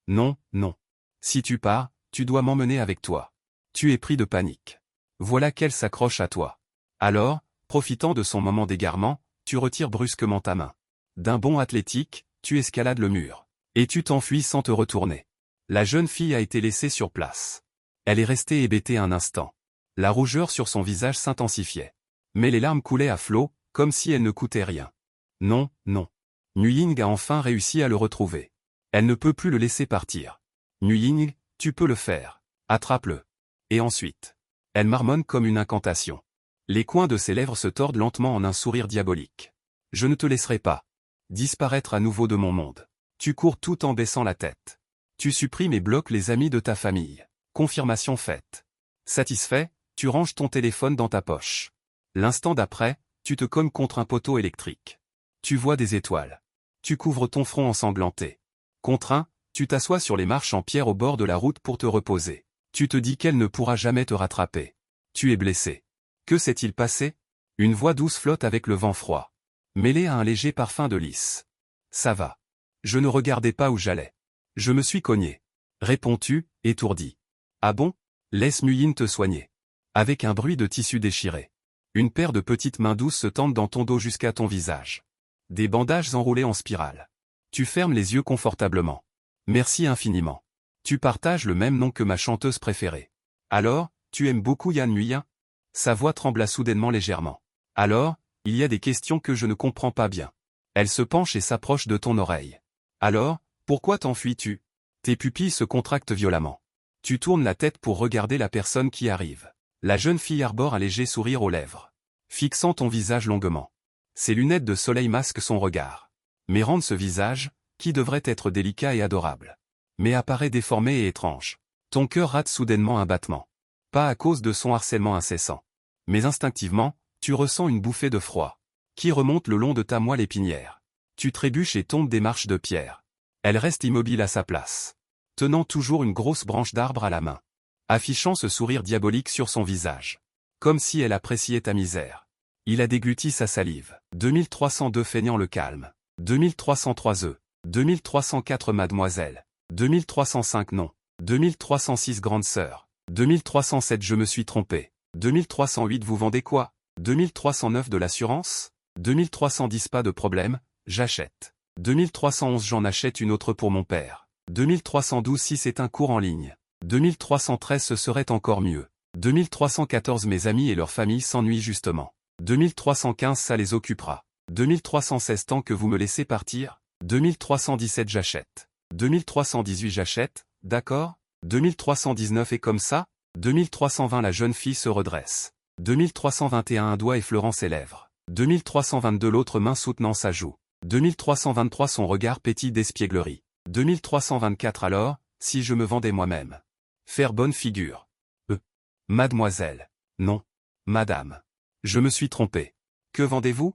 Non, non. Si tu pars, tu dois m'emmener avec toi. Tu es pris de panique. Voilà qu'elle s'accroche à toi. Alors, profitant de son moment d'égarement, tu retires brusquement ta main. D'un bond athlétique, tu escalades le mur. Et tu t'enfuis sans te retourner. La jeune fille a été laissée sur place. Elle est restée hébétée un instant. La rougeur sur son visage s'intensifiait. Mais les larmes coulaient à flot, comme si elles ne coûtaient rien. Non, non. Nguying a enfin réussi à le retrouver. Elle ne peut plus le laisser partir. Nguying, tu peux le faire. Attrape-le. Et ensuite. Elle marmonne comme une incantation. Les coins de ses lèvres se tordent lentement en un sourire diabolique. Je ne te laisserai pas disparaître à nouveau de mon monde. Tu cours tout en baissant la tête. Tu supprimes et bloques les amis de ta famille. Confirmation faite. Satisfait, tu ranges ton téléphone dans ta poche. L'instant d'après, tu te cognes contre un poteau électrique. Tu vois des étoiles. Tu couvres ton front ensanglanté. Contraint, tu t'assois sur les marches en pierre au bord de la route pour te reposer. Tu te dis qu'elle ne pourra jamais te rattraper. Tu es blessé. Que s'est-il passé? Une voix douce flotte avec le vent froid. Mêlé à un léger parfum de lys. Ça va. Je ne regardais pas où j'allais. Je me suis cogné. Réponds-tu, étourdi. Ah bon? Laisse Muyin te soigner. Avec un bruit de tissu déchiré. Une paire de petites mains douces se tendent dans ton dos jusqu'à ton visage. Des bandages enroulés en spirale. Tu fermes les yeux confortablement. Merci infiniment. Tu partages le même nom que ma chanteuse préférée. Alors, tu aimes beaucoup Yan Muyin? Sa voix trembla soudainement légèrement. Alors, il y a des questions que je ne comprends pas bien. Elle se penche et s'approche de ton oreille. Alors, pourquoi t'enfuis-tu? Tes pupilles se contractent violemment. Tu tournes la tête pour regarder la personne qui arrive. La jeune fille arbore un léger sourire aux lèvres. Fixant ton visage longuement. Ses lunettes de soleil masquent son regard. Mais rendent ce visage, qui devrait être délicat et adorable. Mais apparaît déformé et étrange. Ton cœur rate soudainement un battement. Pas à cause de son harcèlement incessant. Mais instinctivement, tu ressens une bouffée de froid. Qui remonte le long de ta moelle épinière. Tu trébuches et tombes des marches de pierre. Elle reste immobile à sa place. Tenant toujours une grosse branche d'arbre à la main. Affichant ce sourire diabolique sur son visage. Comme si elle appréciait ta misère. Il a dégluti sa salive. 2302 feignant le calme. 2303 œufs. 2304 mademoiselle. 2305 non. 2306 grande sœur. 2307 je me suis trompé. 2308 vous vendez quoi? 2309 de l'assurance? 2310 pas de problème, j'achète. 2311 j'en achète une autre pour mon père. 2312 si c'est un cours en ligne. 2313 ce serait encore mieux. 2314 mes amis et leur famille s'ennuient justement. 2315 ça les occupera. 2316 tant que vous me laissez partir. 2317 j'achète. 2318 j'achète, d'accord? 2319 et comme ça? 2320 la jeune fille se redresse. 2321 un doigt effleurant ses lèvres. 2322 l'autre main soutenant sa joue. 2323 son regard pétille d'espièglerie. 2324 alors, si je me vendais moi-même. Faire bonne figure. Mademoiselle. Non. Madame. Je me suis trompé. Que vendez-vous?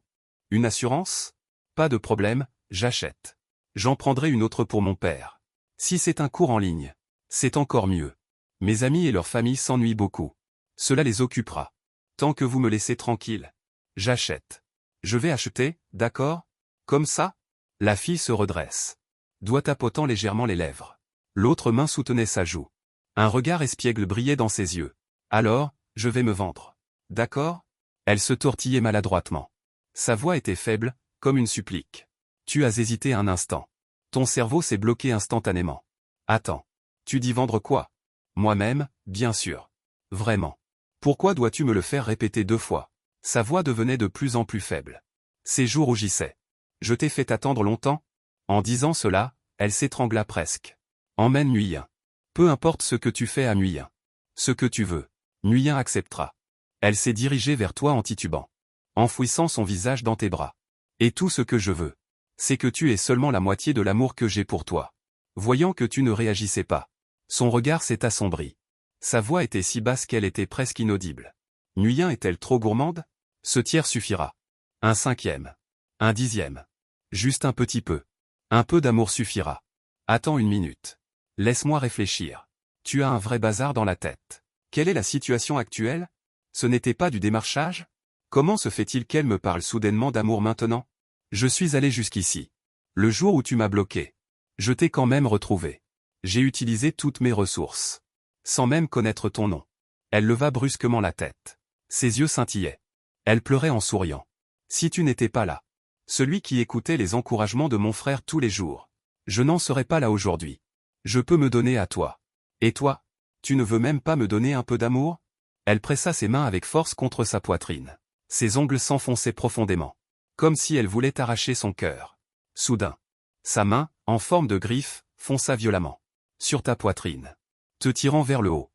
Une assurance? Pas de problème, j'achète. J'en prendrai une autre pour mon père. Si c'est un cours en ligne, c'est encore mieux. Mes amis et leur famille s'ennuient beaucoup. Cela les occupera. Tant que vous me laissez tranquille. J'achète. Je vais acheter, d'accord? Comme ça? La fille se redresse. Doigt tapotant légèrement les lèvres. L'autre main soutenait sa joue. Un regard espiègle brillait dans ses yeux. Alors, je vais me vendre. D'accord? Elle se tortillait maladroitement. Sa voix était faible, comme une supplique. Tu as hésité un instant. Ton cerveau s'est bloqué instantanément. Attends. Tu dis vendre quoi? Moi-même, bien sûr. Vraiment. Pourquoi dois-tu me le faire répéter 2 fois? Sa voix devenait de plus en plus faible. Ses joues rougissaient. Je t'ai fait attendre longtemps? En disant cela, elle s'étrangla presque. Emmène Nguyen. Peu importe ce que tu fais à Nguyen. Ce que tu veux. Nguyen acceptera. Elle s'est dirigée vers toi en titubant. Enfouissant son visage dans tes bras. Et tout ce que je veux. C'est que tu aies seulement la moitié de l'amour que j'ai pour toi. Voyant que tu ne réagissais pas. Son regard s'est assombri. Sa voix était si basse qu'elle était presque inaudible. Nguyen est-elle trop gourmande? Ce tiers suffira. Un 5e. Un 10e. Juste un petit peu. Un peu d'amour suffira. Attends une minute. Laisse-moi réfléchir. Tu as un vrai bazar dans la tête. Quelle est la situation actuelle? Ce n'était pas du démarchage? Comment se fait-il qu'elle me parle soudainement d'amour maintenant? Je suis allé jusqu'ici. Le jour où tu m'as bloqué. Je t'ai quand même retrouvé. J'ai utilisé toutes mes ressources. Sans même connaître ton nom. Elle leva brusquement la tête. Ses yeux scintillaient. Elle pleurait en souriant. Si tu n'étais pas là. Celui qui écoutait les encouragements de mon frère tous les jours. Je n'en serais pas là aujourd'hui. Je peux me donner à toi. Et toi? Tu ne veux même pas me donner un peu d'amour? Elle pressa ses mains avec force contre sa poitrine. Ses ongles s'enfonçaient profondément. Comme si elle voulait arracher son cœur. Soudain. Sa main, en forme de griffe, fonça violemment. Sur ta poitrine. Te tirant vers le haut.